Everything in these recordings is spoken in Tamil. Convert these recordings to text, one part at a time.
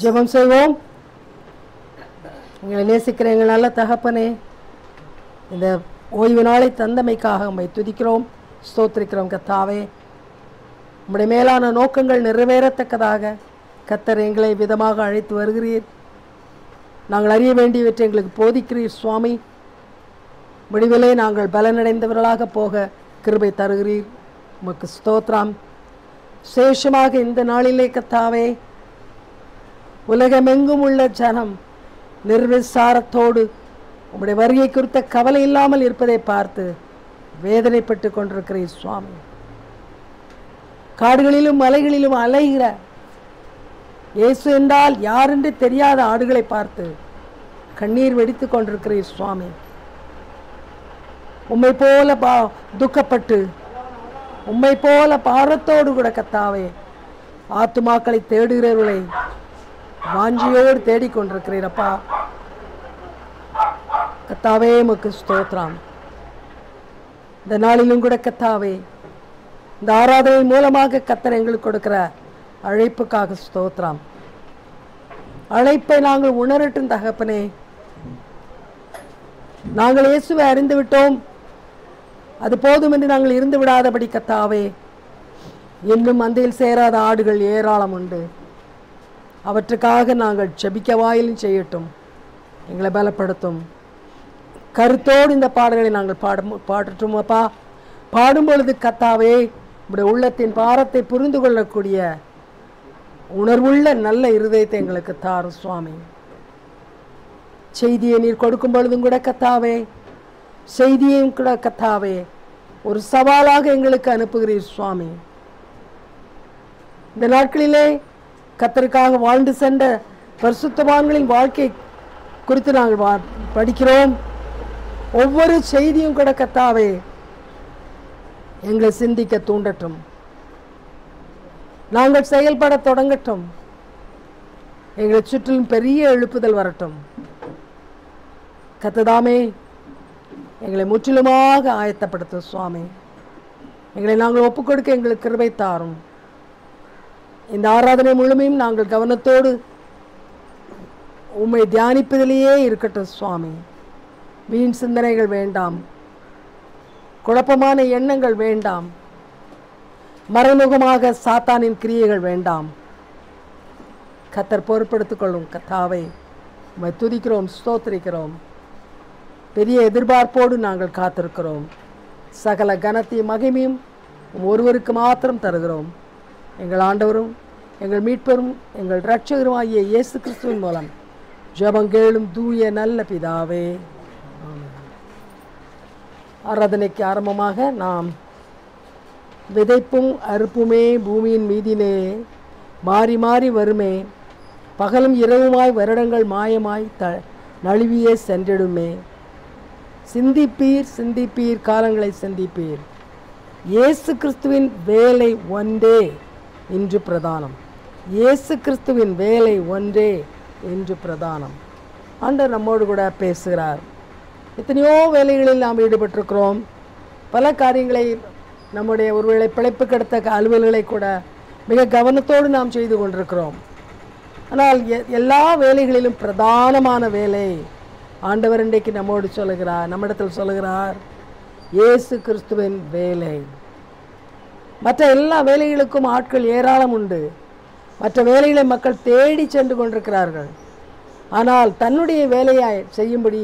ஜெபம் செய்வோம். எங்களை நேசிக்கிற எங்கள் நல்ல தகப்பனே, இந்த ஓய்வு நாளை தந்தமைக்காக உம்மை துதிக்கிறோம், ஸ்தோத்திரிக்கிறோம். கர்த்தாவே, உம்முடைய மேலான நோக்கங்கள் நிறைவேறத்தக்கதாக கர்த்தர் எங்களை விதமாக அழைத்து வருகிறீர். நாங்கள் அறிய வேண்டியவற்றை எங்களுக்கு போதிக்கிறீர் சுவாமி. முடிவிலே நாங்கள் பலனடைந்தவர்களாக போக கிருபை தருகிறீர். உமக்கு ஸ்தோத்திரம். விசேஷமாக இந்த நாளிலே கர்த்தாவே, உலகமெங்கும் உள்ள ஜனம் நிர்விசாரத்தோடு உம்முடைய வருகை குறித்த கவலை இல்லாமல் இருப்பதை பார்த்து வேதனைப்பட்டு கொண்டிருக்கிறீர் சுவாமி. காடுகளிலும் மலைகளிலும் அலைகிற இயேசு என்றால் யார் என்று தெரியாத ஆடுகளை பார்த்து கண்ணீர் வெடித்து கொண்டிருக்கிறீர் சுவாமி. உம்மை போல துக்கப்பட்டு உம்மை போல பாரத்தோடு கூட கர்த்தாவே ஆத்துமாக்களை தேடுகிறவர்களை வாஞ்சியோடு தேடிக்கொண்டிருக்கிறீரப்பா. கர்த்தாவே உமக்கு ஸ்தோத்திரம். இந்த நாளிலும் கூட கர்த்தாவே, இந்த ஆராதனை மூலமாக கர்த்தர் எங்களுக்கு கொடுக்கிற அழைப்புக்காக ஸ்தோத்திரம். அழைப்பை நாங்கள் உணரட்டும் தகப்பனே. நாங்கள் இயேசுவை அறிந்து விட்டோம், அது போதும் என்று நாங்கள் இருந்து விடாதபடி கர்த்தாவே, இன்னும் மந்தையில் சேராத ஆடுகள் ஏராளம் உண்டு. அவற்றுக்காக நாங்கள் ஜெபிக்க வாயிலும் செய்யட்டும். எங்களை பலப்படுத்தும். கருத்தோடு இந்த பாடல்களை நாங்கள் பாடட்டும் அப்பா. பாடும் பொழுது கர்த்தாவே, உடைய உள்ளத்தின் பாரத்தை புரிந்து கொள்ளக்கூடிய உணர்வுள்ள நல்ல இருதயத்தை எங்களுக்கு தாரும் சுவாமி. செய்தியை நீர் கொடுக்கும் பொழுதும் கூட கர்த்தாவே, செய்தியையும் கூட கர்த்தாவே ஒரு சவாலாக எங்களுக்கு அனுப்புகிறீர் சுவாமி. இந்த நாட்களிலே கர்த்தருக்காக வாழ்ந்து சென்ற பரிசுத்தவான்களின் வாழ்க்கை குறித்து நாங்கள் படிக்கிறோம். ஒவ்வொரு செய்தியும் கூட கர்த்தாவே எங்களை சிந்திக்க தூண்டட்டும். நாங்கள் செயல்பட தொடங்கட்டும். எங்களை சுற்றிலும் பெரிய எழுப்புதல் வரட்டும். கர்த்ததாமே எங்களை முற்றிலுமாக ஆயத்தப்படுத்தும் சுவாமி. எங்களை நாங்கள் ஒப்புக்கொடுக்க எங்களுக்கு கிருபை தாரும். இந்த ஆராதனை முழுமையும் நாங்கள் கவனத்தோடு உம்மை தியானிப்பதிலேயே இருக்கட்டும் சுவாமி. வீண் சிந்தனைகள் வேண்டாம், குழப்பமான எண்ணங்கள் வேண்டாம், மறைமுகமாக சாத்தானின் கிரியைகள் வேண்டாம். கர்த்தர் பொறுப்படுத்திக் கொள்ளும். கர்த்தாவை உம்மை துதிக்கிறோம், ஸ்தோத்திரிக்கிறோம். பெரிய எதிர்பார்ப்போடு நாங்கள் காத்திருக்கிறோம். சகல கனத்தையும் மகிமையும் ஒருவருக்கு மாத்திரம் தருகிறோம். எங்கள் ஆண்டவரும் எங்கள் மீட்பரும் எங்கள் இரட்சகரும் ஆகிய இயேசு கிறிஸ்துவின் மூலம் ஜெபம் கேளும் தூய நல்ல பிதாவே. ஆராதனைக்கு ஆரம்பமாக நாம் விதைப்பும் அறுப்புமே பூமியின் மீதினே மாறி மாறி வருமே, பகலும் இரவுமாய் வருடங்கள் மாயமாய் நழுவியே சென்றிடுமே. சிந்திப்பீர் சிந்திப்பீர் காலங்களை சிந்திப்பீர், இயேசு கிறிஸ்துவின் வேலை ஒன்றே இன்று பிரதானம். இயேசு கிறிஸ்துவின் வேலை ஒன்றே இன்று பிரதானம். ஆண்டவர் நம்மோடு கூட பேசுகிறார். எத்தனையோ வேலைகளில் நாம் ஈடுபட்டிருக்கிறோம். பல காரியங்களை, நம்முடைய ஒருவேளை பிழைப்பு கிடைத்த அலுவல்களை கூட மிக கவனத்தோடு நாம் செய்து கொண்டிருக்கிறோம். ஆனால் எல்லா வேலைகளிலும் பிரதானமான வேலை ஆண்டவர் இன்றைக்கு நம்மோடு சொல்லுகிறார், நம்மிடத்தில் சொல்லுகிறார், இயேசு கிறிஸ்துவின் வேலை. மற்ற எல்லா வேலைகளுக்கும் ஆட்கள் ஏராளம் உண்டு. மற்ற வேலைகளை மக்கள் தேடி சென்று கொண்டிருக்கிறார்கள். ஆனால் தன்னுடைய வேலையை செய்யும்படி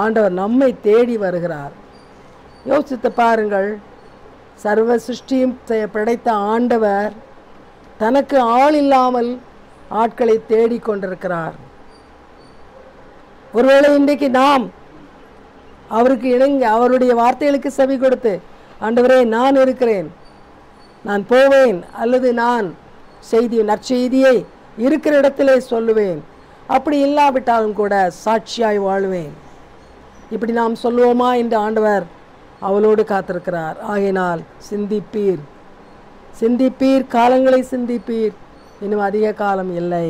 ஆண்டவர் நம்மை தேடி வருகிறார். யோசித்து பாருங்கள். சர்வ சிருஷ்டியும் படைத்த ஆண்டவர் தனக்கு ஆள் இல்லாமல் ஆட்களை தேடி கொண்டிருக்கிறார். ஒருவேளை இன்றைக்கு நாம் அவருக்கு இணங்கி அவருடைய வார்த்தைகளுக்கு செவி கொடுத்து, ஆண்டவரே நான் இருக்கிறேன், நான் போவேன், அல்லது நான் நற்செய்தியை இருக்கிற இடத்திலே சொல்லுவேன், அப்படி இல்லாவிட்டாலும் கூட சாட்சியாய் வாழ்வேன், இப்படி நாம் சொல்லுவோமா என்று ஆண்டவர் அவளோடு காத்திருக்கிறார். ஆகையினால் சிந்திப்பீர் சிந்திப்பீர் காலங்களை சிந்திப்பீர், இன்னும் அதிக காலம் இல்லை.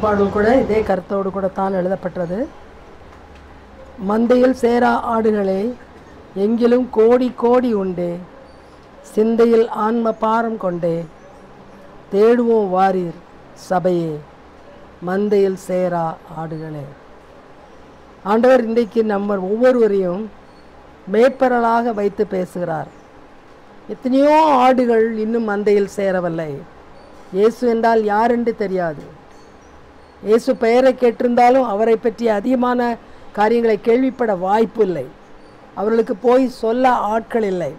பாடல் கூட இதே கருத்தோடு கூட தான் எழுதப்பட்டது. மந்தையில் சேரா ஆடுகளே, எங்கிலும் கோடி கோடி உண்டே, சிந்தையில் ஆன்ம பாரம் கொண்டே, தேடுவோம் வாரீர் சபையே, மந்தையில் சேரா ஆடுகளே. ஆண்டவர் இன்றைக்கு நம்ம ஒவ்வொருவரையும் மேற்பரலாக வைத்து பேசுகிறார். எத்தனையோ ஆடுகள் இன்னும் மந்தையில் சேரவில்லை. இயேசு என்றால் யார் என்று தெரியாது. இயேசு பெயரை கேட்டிருந்தாலும் அவரை பற்றி அதிகமான காரியங்களை கேள்விப்பட வாய்ப்பு இல்லை. அவர்களுக்கு போய் சொல்ல ஆட்கள் இல்லை.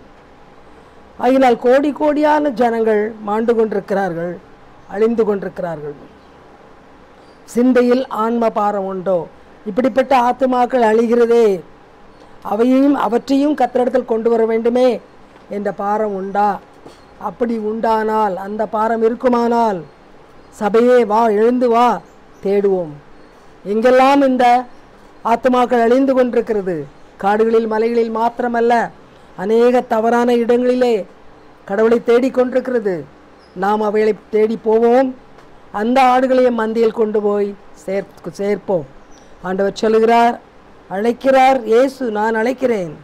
ஆகினால் கோடி கோடியான ஜனங்கள் மாண்டு கொண்டிருக்கிறார்கள், அழிந்து கொண்டிருக்கிறார்கள். சிந்தையில் ஆன்ம பாரம் உண்டோ? இப்படிப்பட்ட ஆத்துமாக்கள் அழிகிறதே, அவற்றையும் கர்த்தரிடத்தில் கொண்டு வர வேண்டுமே என்ற பாரம் உண்டா? அப்படி உண்டானால், அந்த பாரம் இருக்குமானால், சபையே வா, எழுந்து வா, தேடுவோம். எங்கெல்லாம் இந்த ஆத்துமாக்கள் அழிந்து கொண்டிருக்கிறது, காடுகளில் மலைகளில் மாத்திரமல்ல, அநேக தவறான இடங்களிலே கடவுளை தேடிக்கொண்டிருக்கிறது. நாம் அவைகளை தேடி போவோம், அந்த ஆடுகளையும் மந்தையில் கொண்டு போய் சேர்ப்போம். ஆண்டவர் சொல்லுகிறார், அழைக்கிறார் இயேசு, நான் அழைக்கிறேன்,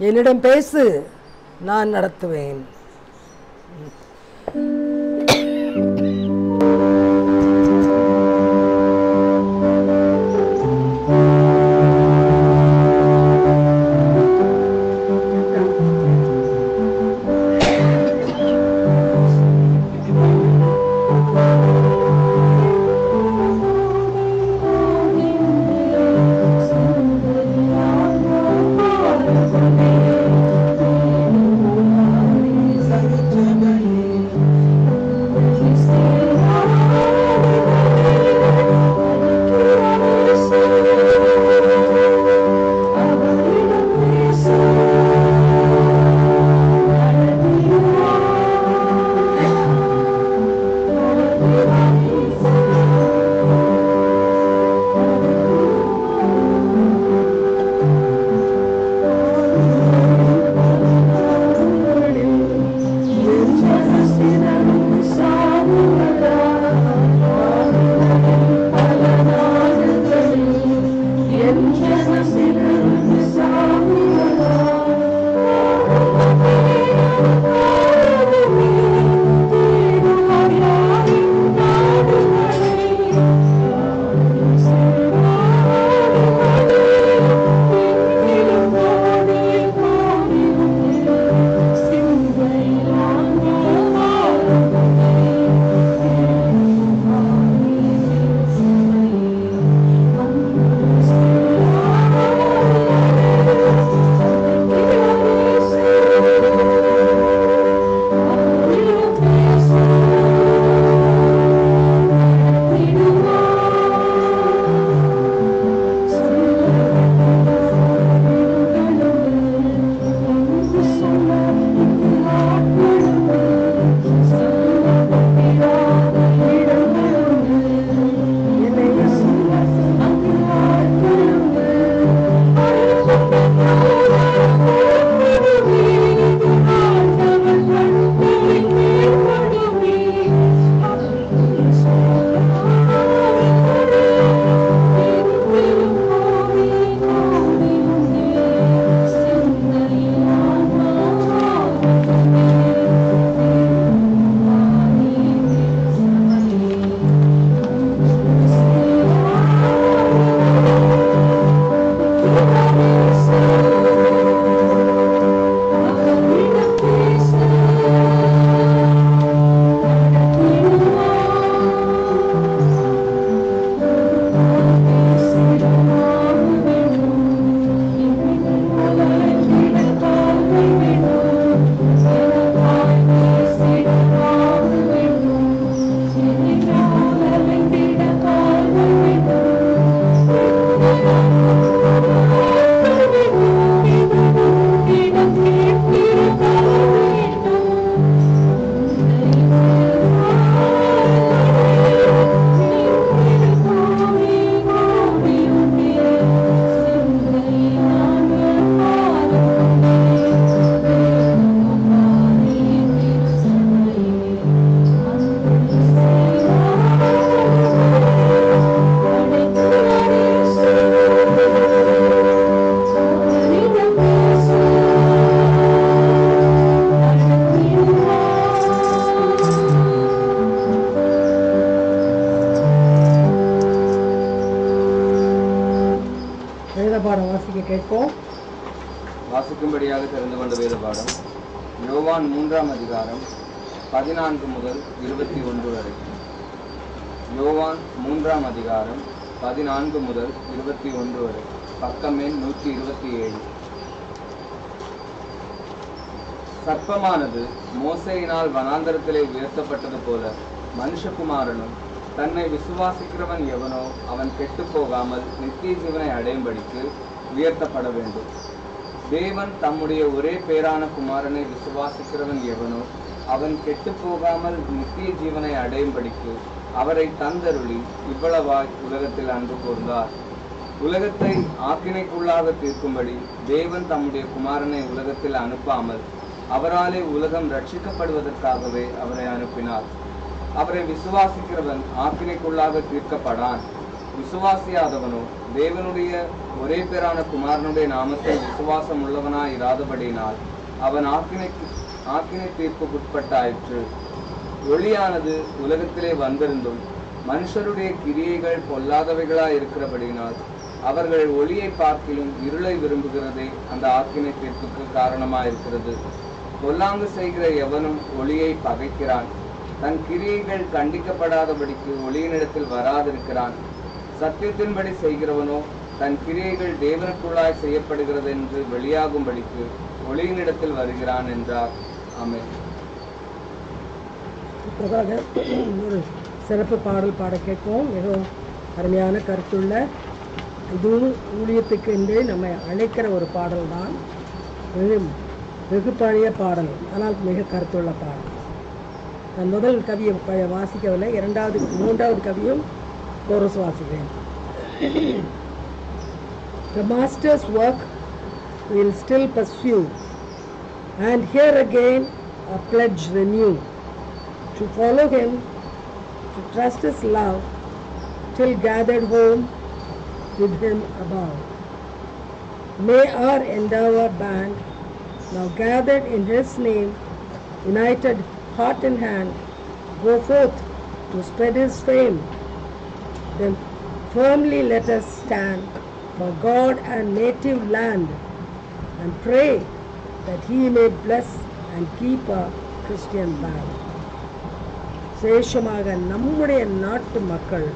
என்னிடம் பேசு, நான் நடத்துவேன். Thank you. வாசிக்கும்படியாக தெரிந்து கொண்ட வேத பாடம் யோவான் 3ஆம் அதிகாரம் 14 முதல் 21 வரை. யோவான் 3ஆம் அதிகாரம் 14 முதல் 21 வரை. பக்கம் எண் 127. சர்ப்பமானது மோசேயினால் வனாந்தரத்திலே உயர்த்தப்பட்டது போல மனுஷகுமாரனும் தன்னை விசுவாசிக்கிறவன் எவனோ அவன் கெட்டு போகாமல் நித்திய ஜீவனை அடையும்படிக்கு உயர்த்தப்பட வேண்டும். தேவன் தம்முடைய ஒரே பேரான குமாரனை விசுவாசிக்கிறவன் எவனோ அவன் கெட்டு போகாமல் நித்திய ஜீவனை அடையும்படிக்கு அவரை தந்தருளி இவ்வளவாய் உலகத்தில் அன்பு கூர்ந்தார். உலகத்தை ஆக்கினைக்குள்ளாக தீர்க்கும்படி தேவன் தம்முடைய குமாரனை உலகத்தில் அனுப்பாமல் அவராலே உலகம் ரட்சிக்கப்படுவதற்காகவே அவரை அனுப்பினார். அவரை விசுவாசிக்கிறவன் ஆக்கினைக்குள்ளாக தீர்க்கப்படான். விசுவாசியாதவனோ தேவனுடைய ஒரே பேரான குமாரனுடைய நாமத்தில் விசுவாசம் உள்ளவனாய் இராதபடியினால் அவன் ஆக்கினை தீர்ப்புக்குட்பட்டாயிற்று. ஒளியானது உலகத்திலே வந்திருந்தும் மனுஷருடைய கிரியைகள் பொல்லாதவைகளாய் இருக்கிறபடியினால் அவர்கள் ஒளியை பார்க்கிலும் இருளை விரும்புகிறதே அந்த ஆக்கினை தீர்ப்புக்கு காரணமாயிருக்கிறது. பொல்லாங்கு செய்கிற எவனும் ஒளியை பகைக்கிறான், தன் கிரியைகள் கண்டிக்கப்படாதபடிக்கு ஒளியினிடத்தில் வராதிருக்கிறான். சத்தியத்தின்படி செய்கிறவனோ தன் கிரியைகள் தேவனுக்குள்ளாய் செய்யப்படுகிறது என்று வெளியாகும்படிக்கு ஒளியினிடத்தில் வருகிறான் என்றார். ஆமென். ஒரு சிறப்பு பாடல் பாட கேட்போம். மிகவும் அருமையான கருத்துள்ள, இதுவும் ஊழியத்துக்கு என்று நம்மை அழைக்கிற ஒரு பாடல் தான். வெகு பழைய பாடல், ஆனால் மிக கருத்துள்ள பாடல். நான் முதல் கவியை வாசிக்கவில்லை, மூன்றாவது கவியும் கோரஸ் வாசிக்கிறேன். The master's work will still pursue, and here again a pledge renew, to follow him, to trust his love, till gathered home with him above. May our endeavor band, now gathered in his name, united heart and hand, go forth to spread his fame. Then firmly let us stand for God and native land, and pray that he may bless and keep a Christian band. சேஷமாக நம்முடைய நாட்டு மக்கள்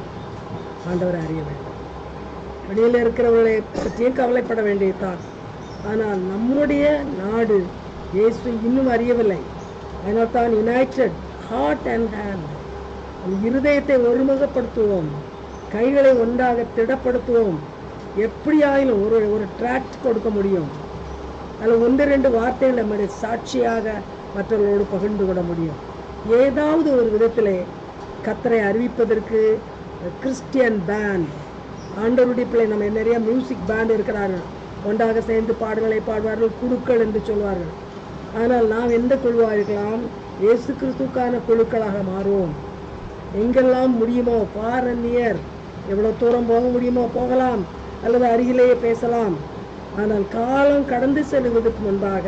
ஆண்டவர் அறிய வேண்டும். வெளியில் இருக்கிறவர்களை பற்றியும் கவலைப்பட வேண்டியதுதான். ஆனால் நம்முடைய நாடு இயேசு இன்னும் அறியவில்லை. அதனால் தான் யுனைடெட் ஹார்ட் அண்ட் ஹேண்ட், இருதயத்தை ஒருமுகப்படுத்துவோம், கைகளை ஒன்றாக திடப்படுத்துவோம். எப்படியாயிலும் ஒரு ட்ராக்ட் கொடுக்க முடியும். அதில் 1-2 வார்த்தைகள் நம்முடைய சாட்சியாக மற்றவர்களோடு பகிர்ந்து கொள்ள முடியும். ஏதாவது ஒரு விதத்திலே கர்த்தரை அறிவிப்பதற்கு கிறிஸ்டியன் பேண்ட், ஆண்டவருடைய பிள்ளை, நம்ம நிறைய மியூசிக் பேண்ட் இருக்கிறார்கள், ஒன்றாக சேர்ந்து பாடல்களை பாடுவார்கள், குழுக்கள் என்று சொல்வார்கள். ஆனால் நாம் எந்த குழுவாக இருக்கலாம்? இயேசு கிறிஸ்துக்கான குழுக்களாக மாறுவோம். எங்கெல்லாம் முடியுமோ, ஃபார் அண்ட் நியர், எவ்வளோ தூரம் போக முடியுமோ போகலாம், அல்லது அருகிலேயே பேசலாம். ஆனால் காலம் கடந்து செல்வதற்கு முன்பாக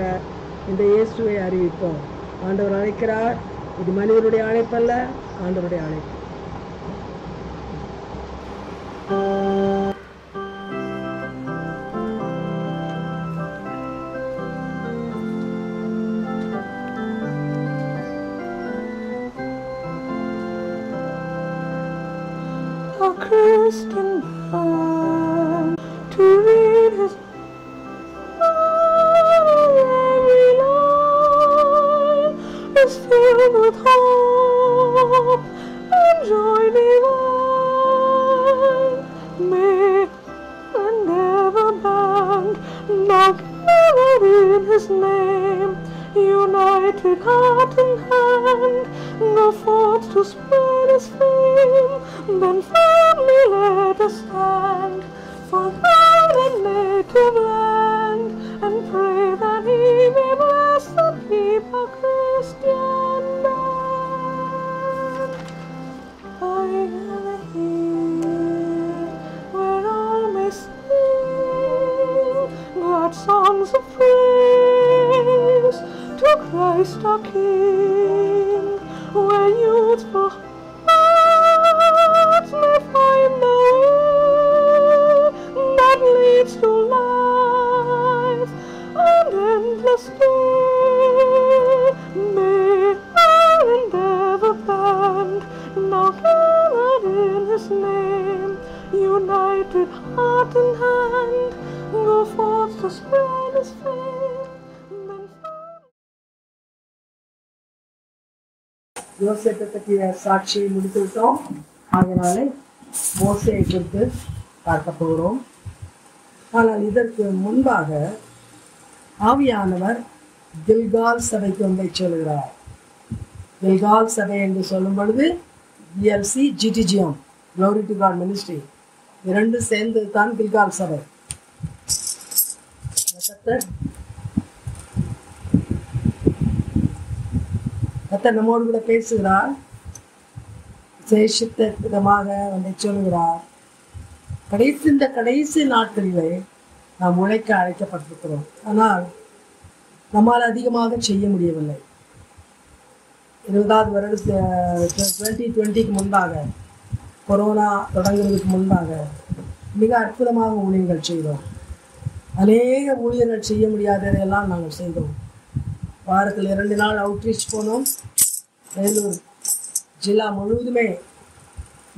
இந்த இயேசுவை அறிவிப்போம். ஆண்டவர் அழைக்கிறார். இது மனிதனுடைய அழைப்பல்ல, ஆண்டவருடைய அழைப்பு. A Christian man to read his every line is filled with hope and joy divine. May and never band, now gathered in his name, united heart and hand, go forth to spread his fame. Then firmly let us stand for God and native land, and pray that he may bless and keep a Christian band. I gather here where all may sing glad songs of praise to Christ our King, where youthful hearts may find the way that leads to life, and endlessly. May our endeavor band, now gathered in His name, united heart and hand, go forth to spread His fame. Then யோசேப்பை பற்றிய சாட்சியை முடித்து விட்டோம். ஆகையினாலே மோசேயை குறித்து பார்க்க போகிறோம். ஆனால் இதற்கு முன்பாக ஆவியானவர் கில்கால் சபைக்கு ஒன்றை சொல்கிறார். கில்கால் சபை என்று சொல்லும் பொழுது GLC GTGM, Glory to God Ministry, இரண்டு சேர்ந்தது தான் கில்கால் சபை. கர்த்தர் நம்மோடு கூட பேசுகிறார், விசேஷித்த விதமாக வந்து சொல்லுகிறார். இந்த கடைசி நாட்களிலே நாம் உழைக்க அழைக்கப்பட்டிருக்கிறோம். ஆனால் நம்மால் அதிகமாக செய்ய முடியவில்லை. 20வது வருடத்து 2020க்கு முன்பாக, கொரோனா தொடங்குறதுக்கு முன்பாக மிக அற்புதமாக ஊழியர்கள் செய்தோம். அநேக ஊழியர்கள் செய்ய முடியாததையெல்லாம் நாங்கள் செய்தோம். வாரத்தில் 2 நாள் அவுட்ரீச் போனோம். வேலூர் ஜில்லா முழுவதுமே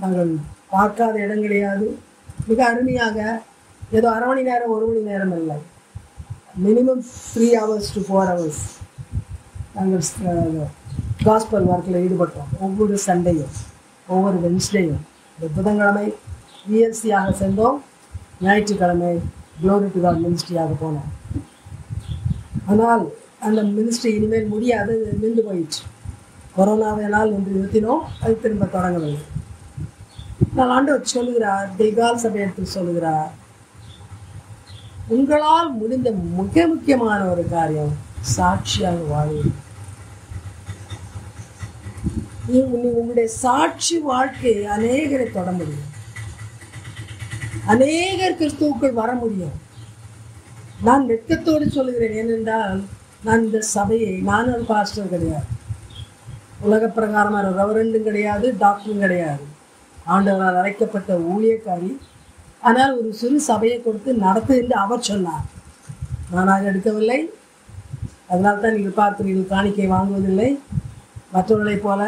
நாங்கள் பார்க்காத இடம் கிடையாது. மிக அருமையாக, ஏதோ அரை மணி நேரம் 1 மணி நேரம் இல்லை, மினிமம் 3 hours to 4 hours நாங்கள் காஸ்பல் ஒர்க்கில் ஈடுபட்டோம். ஒவ்வொரு சண்டையும், ஒவ்வொரு வென்ஸ்டேயும். புதன்கிழமை VLC-யாக சென்றோம், ஞாயிற்றுக்கிழமை Glory to God மினிஸ்ட்ரியாக போனோம். ஆனால் அந்த மினிஸ்ட்ரி இனிமேல் முடியாது, நின்று போயிடுச்சு. கொரோனாவினால் நின்று நிறுத்தினோம், அது திரும்ப தொடங்கவில்லை. நான் ஆண்டவர் சொல்லுகிறார், கில்கால் சபையத்தில் சொல்லுகிறார், உங்களால் முடிந்த மிக முக்கியமான ஒரு காரியம் சாட்சியாக வாழ்வது. உங்களுடைய சாட்சி வாழ்க்கை அநேகரை தொட முடியும், அநேகர் கிறிஸ்துவுக்குள் வர முடியும். நான் வெட்கத்தோடு சொல்லுகிறேன். ஏனென்றால் நான் இந்த சபையை, நான் ஒரு பாஸ்டர் கிடையாது, உலக பிரகாரமான ரெவரண்டும் கிடையாது, டாக்டரும் கிடையாது, ஆண்டவரால் அழைக்கப்பட்ட ஊழியக்காரி. ஆனால் ஒரு சிறு சபையை கொடுத்து நடத்து என்று அவர் சொன்னார். நானாக எடுக்கவில்லை. அதனால்தான் நீங்கள் பார்க்கிறீர்கள், காணிக்கை வாங்குவதில்லை. மற்றவர்களைப் போல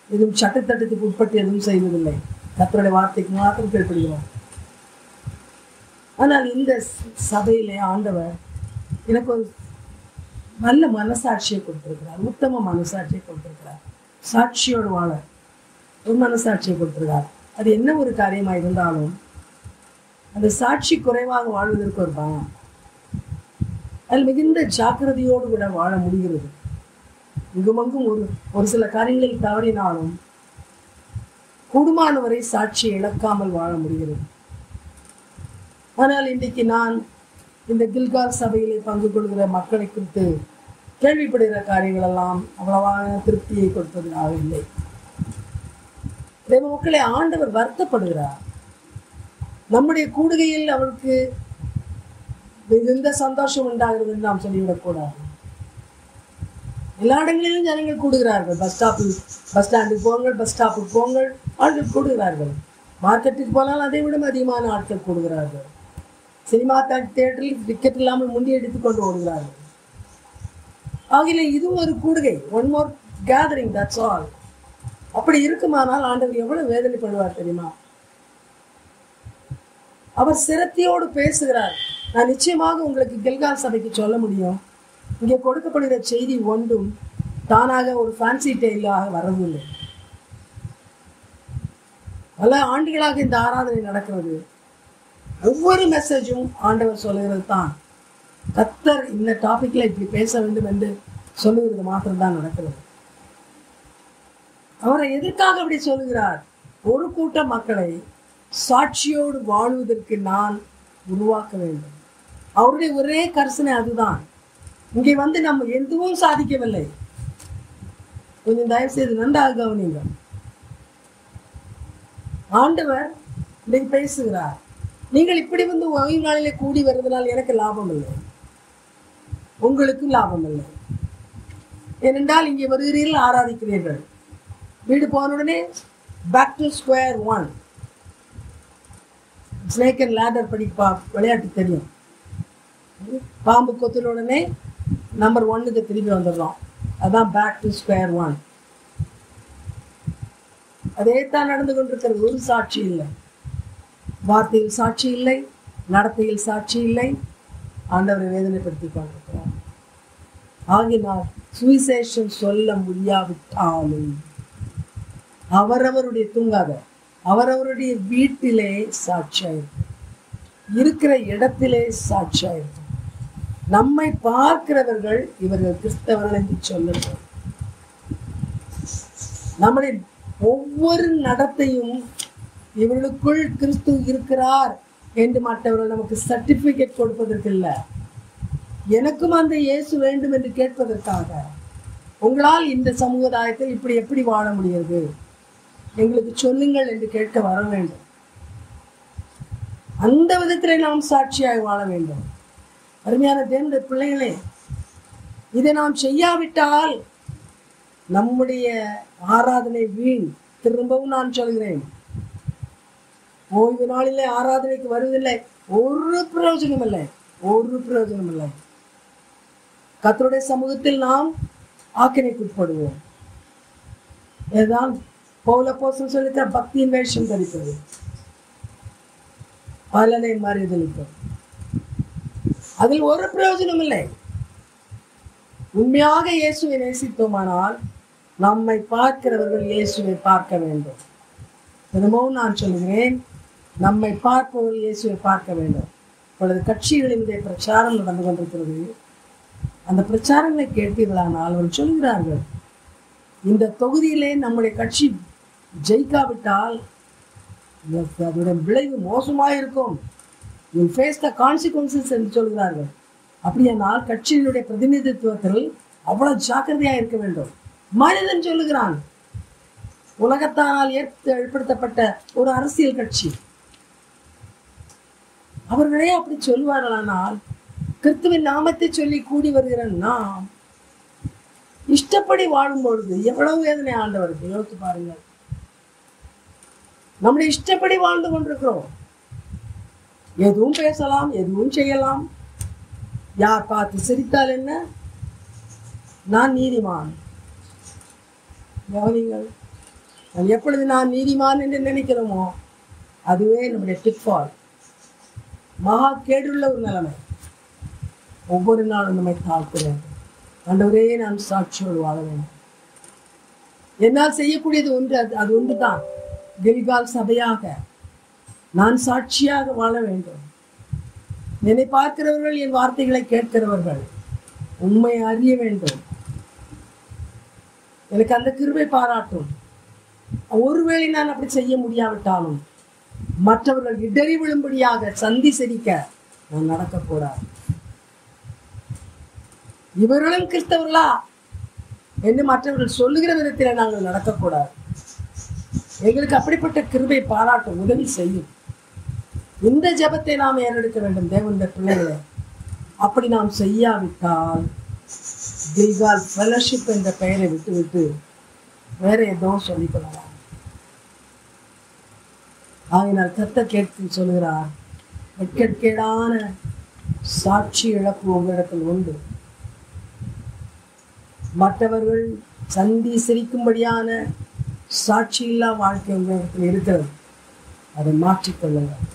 எதுவும் சட்டத்திட்டத்துக்கு உட்பட்டு எதுவும் செய்வதில்லை. கர்த்தருடைய வார்த்தைக்கு மாத்திரம் கீழ்ப்படுகிறோம். ஆனால் இந்த சபையிலே ஆண்டவர் எனக்கு ஒரு நல்ல மனசாட்சியை கொடுத்திருக்கிறார், உத்தம மனசாட்சியை கொடுத்திருக்கிறார். சாட்சியோடு வாழ ஒரு மனசாட்சியை கொடுத்திருக்கிறார். அது என்ன ஒரு காரியமாக இருந்தாலும் அந்த சாட்சி குறைவாக வாழ்வதற்கு ஒரு பயம், அதில் மிகுந்த ஜாக்கிரதையோடு கூட வாழ முடிகிறது. இங்குமங்கும் ஒரு சில காரியங்களில் தவறினாலும் கூடுமானவரை சாட்சியை இழக்காமல் வாழ முடிகிறது. ஆனால் இன்றைக்கு நான் இந்த கில்கால் சபையிலே பங்கு கொள்கிற மக்களை குறித்து கேள்விப்படுகிற காரியங்கள் எல்லாம் அவ்வளவான திருப்தியை கொடுப்பதாக இல்லை. தேவ மக்களை ஆண்டவர் வருத்தப்படுகிறார். நம்முடைய கூடுகையில் அவருக்கு மிகுந்த சந்தோஷம் உண்டாகிறது என்று நாம் சொல்லிவிடக்கூடாது. எல்லா இடங்களிலும் ஜனங்கள் கூடுகிறார்கள். பஸ் ஸ்டாண்டுக்கு போங்கள், பஸ் ஸ்டாப்புக்கு போங்கள், ஆட்கள் கூடுகிறார்கள். மார்க்கெட்டுக்கு போனால் அதை விட அதிகமான ஆட்கள் கூடுகிறார்கள். சினிமா தியேட்டரில் டிக்கெட் இல்லாமல் முண்டி எடுத்துக் கொண்டு ஓடுகிறார்கள். ஆகிய இது ஒரு கூடுகை, one more gathering, that's all. அப்படி இருக்குமானால் ஆண்டவர் எவ்வளவு வேதனைப்படுவார் தெரியுமா? அவர் சிரத்தையோடு பேசுகிறார். நான் நிச்சயமாக உங்களுக்கு கில்கால் சபைக்கு சொல்ல முடியும், இங்கே கொடுக்கப்படுகிற செய்தி ஒன்றும் தானாக ஒரு ஃபேன்சி டெய்லாக வரவில்லை. பல ஆண்டுகளாக இந்த ஆராதனை நடக்கிறது. ஒவ்வொரு மெசேஜும் ஆண்டவர் சொல்லுகிறது தான். கர்த்தர் இந்த டாபிக்ல இப்படி பேச வேண்டும் என்று சொல்லுகிறது மாத்திரம்தான் நடக்கிறது. அவரை எதற்காக அப்படி சொல்லுகிறார்? ஒரு கூட்ட மக்களை சாட்சியோடு வாழ்வதற்கு நான் உருவாக்க வேண்டும். அவருடைய ஒரே கரிசனை அதுதான். இங்கே வந்து நம்ம எதுவும் சாதிக்கவில்லை. கொஞ்சம் தயவு செய்து நன்றாக கவனிங்க. ஆண்டவர் இன்னைக்கு பேசுகிறார், நீங்கள் இப்படி வந்து ஓய்வு நாளிலே கூடி வருவதனால் எனக்கு லாபம் இல்லை, உங்களுக்கும் லாபம் இல்லை. ஏனென்றால் இங்கே வருகிறீர்கள், ஆராதிக்கிறீர்கள், வீடு போனுடனே back to square one. Snake and ladder படிப்பா விளையாட்டு தெரியும். பாம்பு கொத்துன உடனே நம்பர் 1க்கு திரும்பி வந்துடுறோம். அதான் பேக் டு ஸ்கொயர் 1. அதே தான் நடந்து கொண்டிருக்கிறது. ஒரு சாட்சி இல்லை, வார்த்தையில் சாட்சி இல்லை, நடத்தையில் சாட்சி இல்லை. ஆண்டவரை வேதனைப்படுத்தி கொண்டிருக்கிறோம். ஆகினால் சுவிசேஷம் சொல்ல முடியாவிட்டாலும் அவரவருடைய தூங்காத அவரவருடைய வீட்டிலே சாட்சியாயிருக்கும், இருக்கிற இடத்திலே சாட்சியாயிருக்கும். நம்மை பார்க்கிறவர்கள் இவர்கள் கிறிஸ்தவர்கள் என்று சொல்லுங்கள். நம்முடைய ஒவ்வொரு நடத்தையும் இவர்களுக்குள் கிறிஸ்து இருக்கிறார் என்று மற்றவர்கள் நமக்கு சர்டிபிகேட் கொடுப்பதற்கு இல்லை, எனக்கும் அந்த இயேசு வேண்டும் என்று கேட்பதற்காக. உங்களால் இந்த சமுதாயத்தில் இப்படி எப்படி வாழ முடியாது, எங்களுக்கு சொல்லுங்கள் என்று கேட்க வர வேண்டும். அந்த விதத்திலே நாம் சாட்சியாய் வாழ வேண்டும். அருமையான தேவனுடைய பிள்ளைகளே, இதை நாம் செய்யாவிட்டால் நம்முடைய ஆராதனை வீண். திரும்பவும் நான் சொல்கிறேன், ஓய்வு நாளிலே ஆராதனைக்கு வருவதில்லை, ஒரு பிரயோஜனம் இல்லை, ஒரு பிரயோஜனம் இல்லை. கர்த்தருடைய சமூகத்தில் நாம் ஆக்கினைக்குட்படுவோம். இதுதான் பவுல் அப்போஸ்தலன் சொல்லித்த பக்தியின் வேஷம் தரிப்பது, பலனை மறுதலிப்பது. அதில் ஒரு பிரயோஜனம் இல்லை. உண்மையாக இயேசுவை நேசித்தோமானால் நம்மை பார்க்கிறவர்கள் இயேசுவை பார்க்க வேண்டும். தினமும் நான் சொல்கிறேன், நம்மை பார்ப்பவர்கள் இயேசுவை பார்க்க வேண்டும். இப்பொழுது கட்சிகளினுடைய பிரச்சாரம் நடந்து கொண்டிருக்கிறது. அந்த பிரச்சாரங்களை கேட்டீர்களானால் அவர்கள் சொல்கிறார்கள், இந்த தொகுதியிலே நம்முடைய கட்சி ஜெயிக்காவிட்டால் அதனுடைய விளைவு மோசமாக இருக்கும், you will face the consequences என்று சொல்கிறார்கள். அப்படியானால் கட்சியினுடைய பிரதிநிதித்துவத்தில் அவ்வளவு ஜாக்கிரதையாக இருக்க வேண்டும். மனிதன் சொல்லுகிறான், உலகத்தானால் ஏற்படுத்தப்பட்ட ஒரு அரசியல் கட்சி, அவர்களே அப்படி சொல்வார்களானால் கிறிஸ்துவின் நாமத்தை சொல்லி கூடி வருகிற நாம் இஷ்டப்படி வாழும் பொழுது எவ்வளவு வேதனை ஆண்டவருக்கு யோசித்து பாருங்கள். நம்முடைய இஷ்டப்படி வாழ்ந்து கொண்டிருக்கிறோம். எதுவும் பேசலாம், எதுவும் செய்யலாம். யார் பார்த்து சிரித்தால் என்ன, நான் நீதிமான். கவனிங்கள், எப்பொழுது நான் நீதிமான் என்று நினைக்கிறோமோ அதுவே நம்முடைய பிட்ஃபால், மகா கேடுள்ள ஒரு நிலைமை. ஒவ்வொரு நாளும் நம்மை தாழ்த்துறேன். ஆண்டவரே, நான் சாட்சியோடு வாழ வேண்டும். என்னால் செய்யக்கூடியது ஒன்று, அது ஒன்றுதான். கில்கால் சபையாக நான் சாட்சியாக வாழ வேண்டும். என்னை பார்க்கிறவர்கள், என் வார்த்தைகளை கேட்கிறவர்கள் உண்மை அறிய வேண்டும். எனக்கு அந்த கிருபை பாராட்டும். ஒருவேளை நான் அப்படி செய்ய முடியாவிட்டாலும் மற்றவர்கள் இடறி விழும்படியாக சந்தி செடிக்க நான் நடக்கக்கூடாது. இவர்களும் கிறிஸ்தவர்களா என்று மற்றவர்கள் சொல்லுகிற விதத்தில் நாங்கள் நடக்கக்கூடாது. எங்களுக்கு அப்படிப்பட்ட கிருபை பாராட்டும், உதவி செய்யும். இந்த ஜெபத்தை நாம் ஏறெடுக்க வேண்டும் தேவனுடைய பிள்ளைகளை. அப்படி நாம் செய்யாவிட்டால் கில்கால் ஃபெலோஷிப் என்ற பெயரை விட்டுவிட்டு வேற ஏதோ சொல்லிக் கொள்ளலாம். ஆகினால் கர்த்தர் கேட்க சொல்கிறார், வெட்கேடான சாட்சி இழப்பு உங்களிடத்தில் உண்டு. மற்றவர்கள் சந்தி சிரிக்கும்படியான சாட்சி இல்லா வாழ்க்கை உங்களிடத்தில் இருக்கிறது. அதை மாற்றிக்கொள்ளுங்கள்,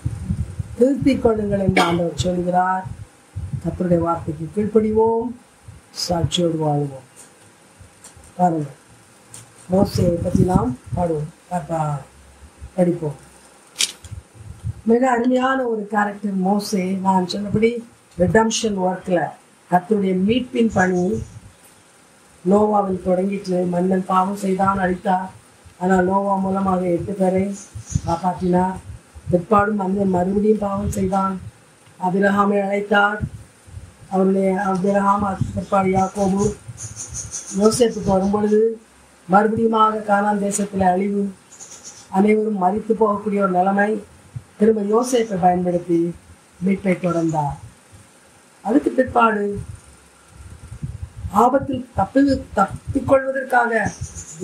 திருத்திக் கொள்ளுங்கள் என்று ஆண்டவர் சொல்கிறார். கர்த்தருடைய வார்த்தைக்கு கீழ்ப்படிவோம், சாட்சியோடு வாழ்வோம். பாருங்கள், மோசேயை பற்றி நாம் படிப்போம். மிக அருமையான ஒரு கேரக்டர் மோசே. நான் சொன்னபடி ரிடம்ஷன் ஒர்க்கில் கர்த்தருடைய மீட்பின் பணி நோவாவில் தொடங்கிட்டு, மன்னன் பாவம் செய்தான், அழித்தார். ஆனால் நோவா மூலமாக 8 பேரை காப்பாற்றினார். பிற்பாடும் மன்னன் மறுபடியும் பாவம் செய்தான், ஆபிரகாமை அழைத்தார். அவருடைய ஆபிரகாம் பிற்பாடு யாக்கோபு யோசேப்புக்கு வரும்பொழுது மறுபடியுமாக கானான் தேசத்தில் அழிவு, அனைவரும் மரித்து போகக்கூடிய ஒரு நிலைமை. திரும்ப யோசேப்பை பயன்படுத்தி மீட்பை தொடர்ந்தார். அதுக்கு பிற்பாடு ஆபத்தில் தப்பிக்கொள்வதற்காக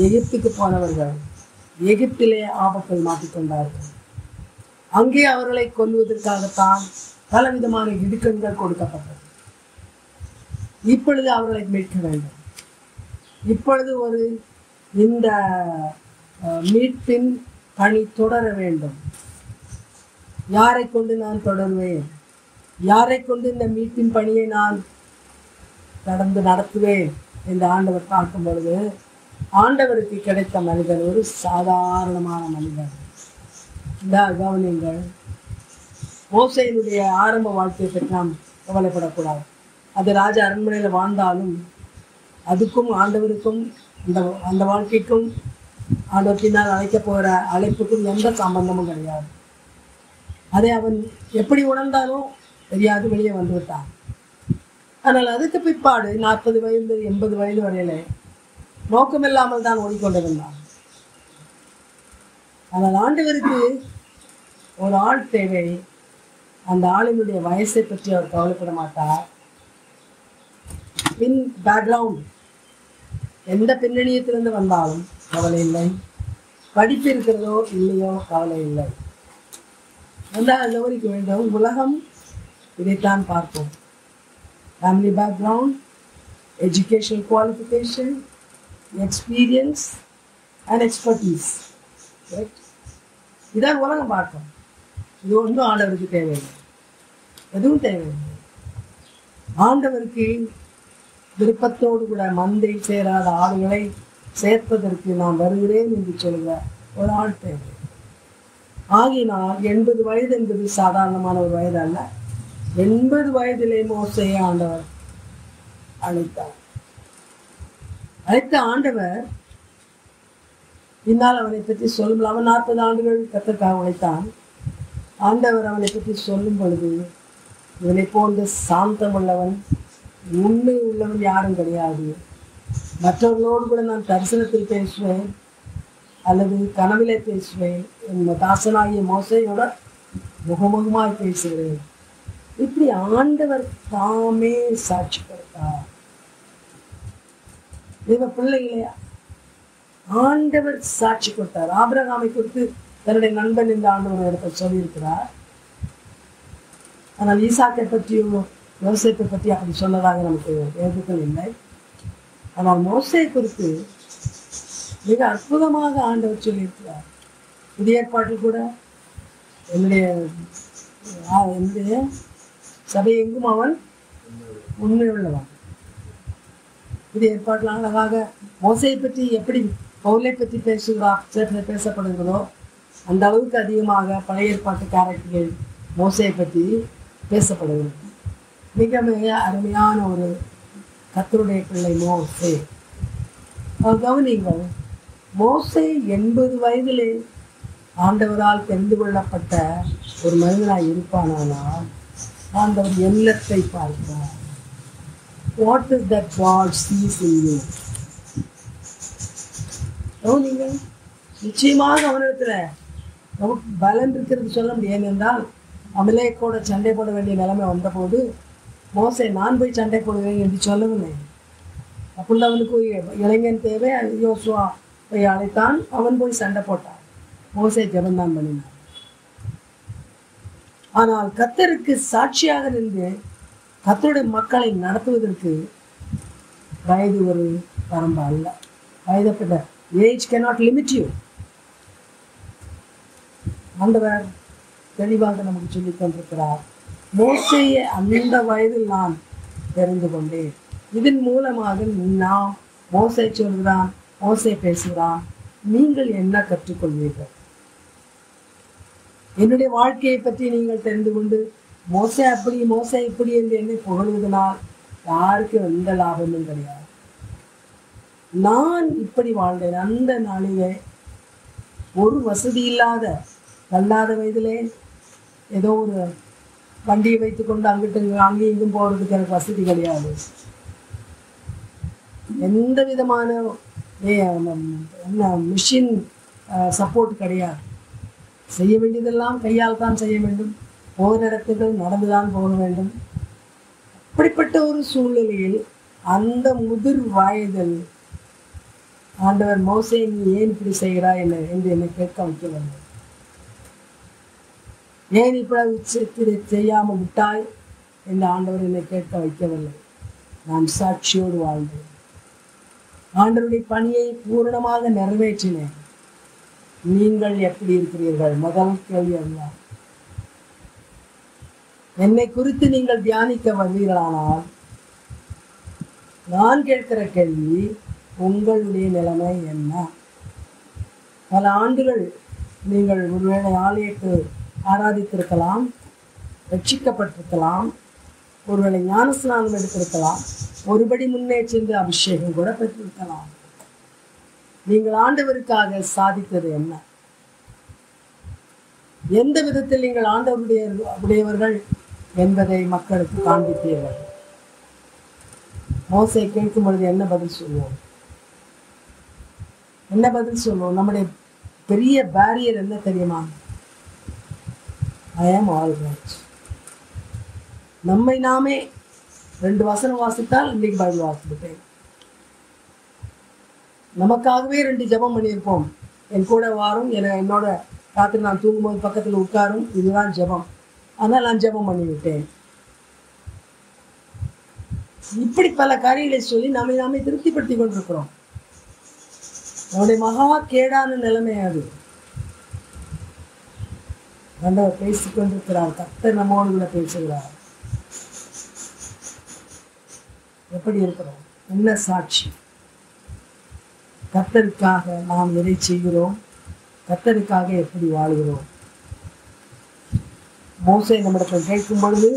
எகிப்துக்கு போனவர்கள் எகிப்திலே ஆபத்தில் மாட்டிக்கொண்டார்கள். அங்கே அவர்களை கொல்வதற்காகத்தான் பலவிதமான இடுக்கண்கள் கொடுக்கப்பட்டது. இப்பொழுது அவர்களை மீட்க வேண்டும். இப்பொழுது இந்த மீட்பின் பணி தொடர வேண்டும். யாரை கொண்டு நான் தொடருவேன்? யாரை கொண்டு இந்த மீட்பின் பணியை நான் கடந்து நடத்துவேன் என்று ஆண்டவர் பார்க்கும் பொழுது, ஆண்டவருக்கு கிடைத்த மனிதன் ஒரு சாதாரணமான மனிதன். இந்த கவனிங்கள், மோசேயினுடைய ஆரம்ப வாழ்க்கையை பற்றி நாம் கவலைப்படக்கூடாது. அது ராஜா அரண்மனையில் வாழ்ந்தாலும் அதுக்கும் ஆண்டவருக்கும் அந்த வாழ்க்கைக்கும் ஆண்டவர் பின்னால் அழைக்க போகிற அழைப்புக்கும் எந்த சம்பந்தமும் கிடையாது. அதை அவன் எப்படி உணர்ந்தானோ தெரியாது, வெளியே வந்துவிட்டான். ஆனால் அதுக்கு பிற்பாடு 40 வயது 80 வயது வரையிலே நோக்கமில்லாமல் தான் ஓடிக்கொண்டிருந்தான். ஆனால் ஆண்டவருக்கு ஒரு ஆள் தேவை. அந்த ஆளினுடைய வயசை பற்றி அவர் கவலைப்பட மாட்டார். பேக்ரவுண்ட் எந்த பின்னணியத்திலிருந்து வந்தாலும் கவலை இல்லை. படிப்பு இருக்கிறதோ இல்லையோ கவலை இல்லை. கவனிக்க வேண்டும். உலகம் இதைத்தான் பார்ப்போம். Family background, educational qualification, experience and expertise, இதான் உலகம் பார்க்கும். இது ஒன்றும் ஆண்டவருக்கு தேவையில்லை, எதுவும் தேவையில்லை. ஆண்டவருக்கு விருப்பத்தோடு கூட மந்தை சேராத ஆடுகளை சேர்ப்பதற்கு நான் வருகிறேன் என்று சொல்கிற ஒரு ஆள் தேவை. ஆகினால் 80 வயது என்பது சாதாரணமான ஒரு வயது அல்ல. 80 வயதிலே மோசேயை ஆண்டவர் அழைத்தார். அழைத்த ஆண்டவர் பின்னால் அவனை பற்றி சொல்லும். அவன் 40 ஆண்டுகள் கர்த்தருக்காக உழைத்தான். ஆண்டவர் அவனை பற்றி சொல்லும் பொழுது, இவனை போன்ற சாந்தம் உள்ளவன், உண்மை உள்ளவன் யாரும் கிடையாது. மற்றவர்களோடு கூட நான் தரிசனத்தில் பேசுவேன் அல்லது கனவிலே பேசுவேன், என் தாசனாகிய மோசையோட முகமுகமாய் பேசுகிறேன். இப்படி ஆண்டவர் தாமே சாட்சி கொடுத்தார். இவ பிள்ளைகளையா ஆண்டவர் சாட்சி கொடுத்தார். ஆபிரகாமை குறித்து தன்னுடைய நண்பன் இந்த ஆண்டவர் இடத்தில் சொல்லியிருக்கிறார். ஆனால் ஈசாக்கை பற்றியும் யோசேப்பை பற்றி அப்படி சொன்னதாக நமக்கு எழுதுக்கள் இல்லை. ஆனால் மோசே குறித்து மிக அற்புதமாக ஆண்டவர் சொல்லியிருக்கிறார். புதிய ஏற்பாட்டில் கூட என்னுடைய சபை எங்கும் அவன் உண்மை உள்ளவன். புதிய ஏற்பாட்டில் அழகாக மோசையை பற்றி எப்படி பவுலை பற்றி பேசப்படுகிறதோ அந்த அளவுக்கு அதிகமாக பழைய ஏற்பாட்டு கேரக்டர்கள் மோசையை பற்றி பேசப்படுகிறது. மிக மிக அருமையான ஒரு கர்த்தருடைய பிள்ளை மோசே. கவனிங்கள், மோசே 80 வயதிலே ஆண்டவரால் தெரிந்து கொள்ளப்பட்ட ஒரு மனிதனாய் இருப்பானால் ஆண்டவர் எண்ணத்தை பார்க்கிறார். What is that God sees in you? கவனிங்கள், நிச்சயமாக அவனிடத்துல நமக்கு பலன் இருக்கிறது சொல்ல முடியாது. என்றால் அமலேக்கோட சண்டை போட வேண்டிய நிலைமை வந்தபோது மோசே நான் போய் சண்டை போடுவேன் என்று சொல்லவில்லை. அப்படி அவனுக்கு இளைஞன் தேவை. யோசுவா போய் அழைத்தான், அவன் போய் சண்டை போட்டான். மோசே ஜெபந்தான் பண்ணினான். ஆனால் கர்த்தருக்கு சாட்சியாக நின்று கர்த்தருடைய மக்களை நடத்துவதற்கு வயது ஒரு வரம்பு அல்ல. வயதப்பட்ட ஏஜ் cannot limit you. ஆண்டவர் தெளிவாக நமக்கு சொல்லிக் கொண்டிருக்கிறார். மோசேயை அந்த வயதில் நான் தெரிந்து கொண்டேன். இதன் மூலமாக நாம் மோசே சொல்கிறான், மோசே பேசுகிறான், நீங்கள் என்ன கற்றுக்கொள்வீர்கள்? என்னுடைய வாழ்க்கையை பற்றி நீங்கள் தெரிந்து கொண்டு மோசே அப்படி மோசே இப்படி என்று என்னை புகழ்வதனால் யாருக்கும் எந்த லாபமும் கிடையாது. நான் இப்படி வாழ்ந்தேன். அந்த நாளிலே ஒரு வசதி இல்லாத தள்ளாத வயதிலே ஏதோ ஒரு வண்டியை வைத்துக்கொண்டு அங்கிட்டு அங்கேயும் இங்கும் போகிறதுக்கு எனக்கு வசதி கிடையாது. எந்த விதமான மிஷின் சப்போர்ட் கிடையாது. செய்ய வேண்டியதெல்லாம் கையால் தான் செய்ய வேண்டும். போகிற இடத்துக்கு நடந்துதான் போக வேண்டும். அப்படிப்பட்ட ஒரு சூழ்நிலையில் அந்த முதிர் வயதில் ஆண்டவர் மோசே நீ ஏன் இப்படி செய்கிறாய் என்று என்னை கேட்க வைக்கவில்லை. ஏன் இப்படி செய்யாமல் விட்டாய் என்று ஆண்டவர் என்னை கேட்க வைக்கவில்லை. நான் சாட்சியோடு வாழ்ந்தேன். ஆண்டவருடைய பணியை பூரணமாக நிறைவேற்றினேன். நீங்கள் எப்படி இருக்கிறீர்கள்? முதல் கேள்வி அல்ல. என்னை குறித்து நீங்கள் தியானிக்க வருவீர்களானால் நான் கேட்கிற கேள்வி, உங்களுடைய நிலைமை என்ன? பல ஆண்டுகள் நீங்கள் ஒருவேளை ஆலயத்தை ஆராதித்திருக்கலாம், ரட்சிக்கப்பட்டிருக்கலாம், ஒருவேளை ஞானஸ்நானம் எடுத்திருக்கலாம், ஒருபடி முன்னே சென்று அபிஷேகம் கூட பெற்றிருக்கலாம். நீங்கள் ஆண்டவருக்காக சாதித்தது என்ன? எந்த விதத்தில் நீங்கள் ஆண்டவருடையவர்கள் என்பதை மக்களுக்கு காண்பித்தீர்கள்? மோசே கேட்கும் பொழுது என்ன பதில் சொல்லுவோம்? என்ன பதில் சொல்லுவோம்? நம்முடைய பெரிய பேரியர் என்ன தெரியுமா? ஐ ஆம் ஆல் ரைட். நம்மை நாமே 2 வசனம் வாசித்தால் இன்னைக்கு பைபிள் வாசிப்பேன். நமக்காகவே 2 ஜெபம் பண்ணியிருப்போம். என் கூட வாரும், என்னோட ராத்திரி நான் தூங்கும்போது பக்கத்தில் உட்காரும், இதுதான் ஜெபம். ஆனால் நான் ஜெபம் பண்ணிவிட்டேன். இப்படி பல காரியங்களை சொல்லி நம்மை நாமே திருப்திப்படுத்திக் கொண்டிருக்கிறோம். நம்முடைய மகா கேடான நிலைமை அது. ஆண்டவர் பேசிக் கொண்டிருக்கிறார். கர்த்தர் நம்மோடு கூட பேசுகிறார். எப்படி இருக்கிறோம்? என்ன சாட்சி? கர்த்தருக்காக நாம் எதை செய்கிறோம்? கர்த்தருக்காக எப்படி வாழ்கிறோம்? மோசே நம்மிடத்தில் கேட்கும் பொழுது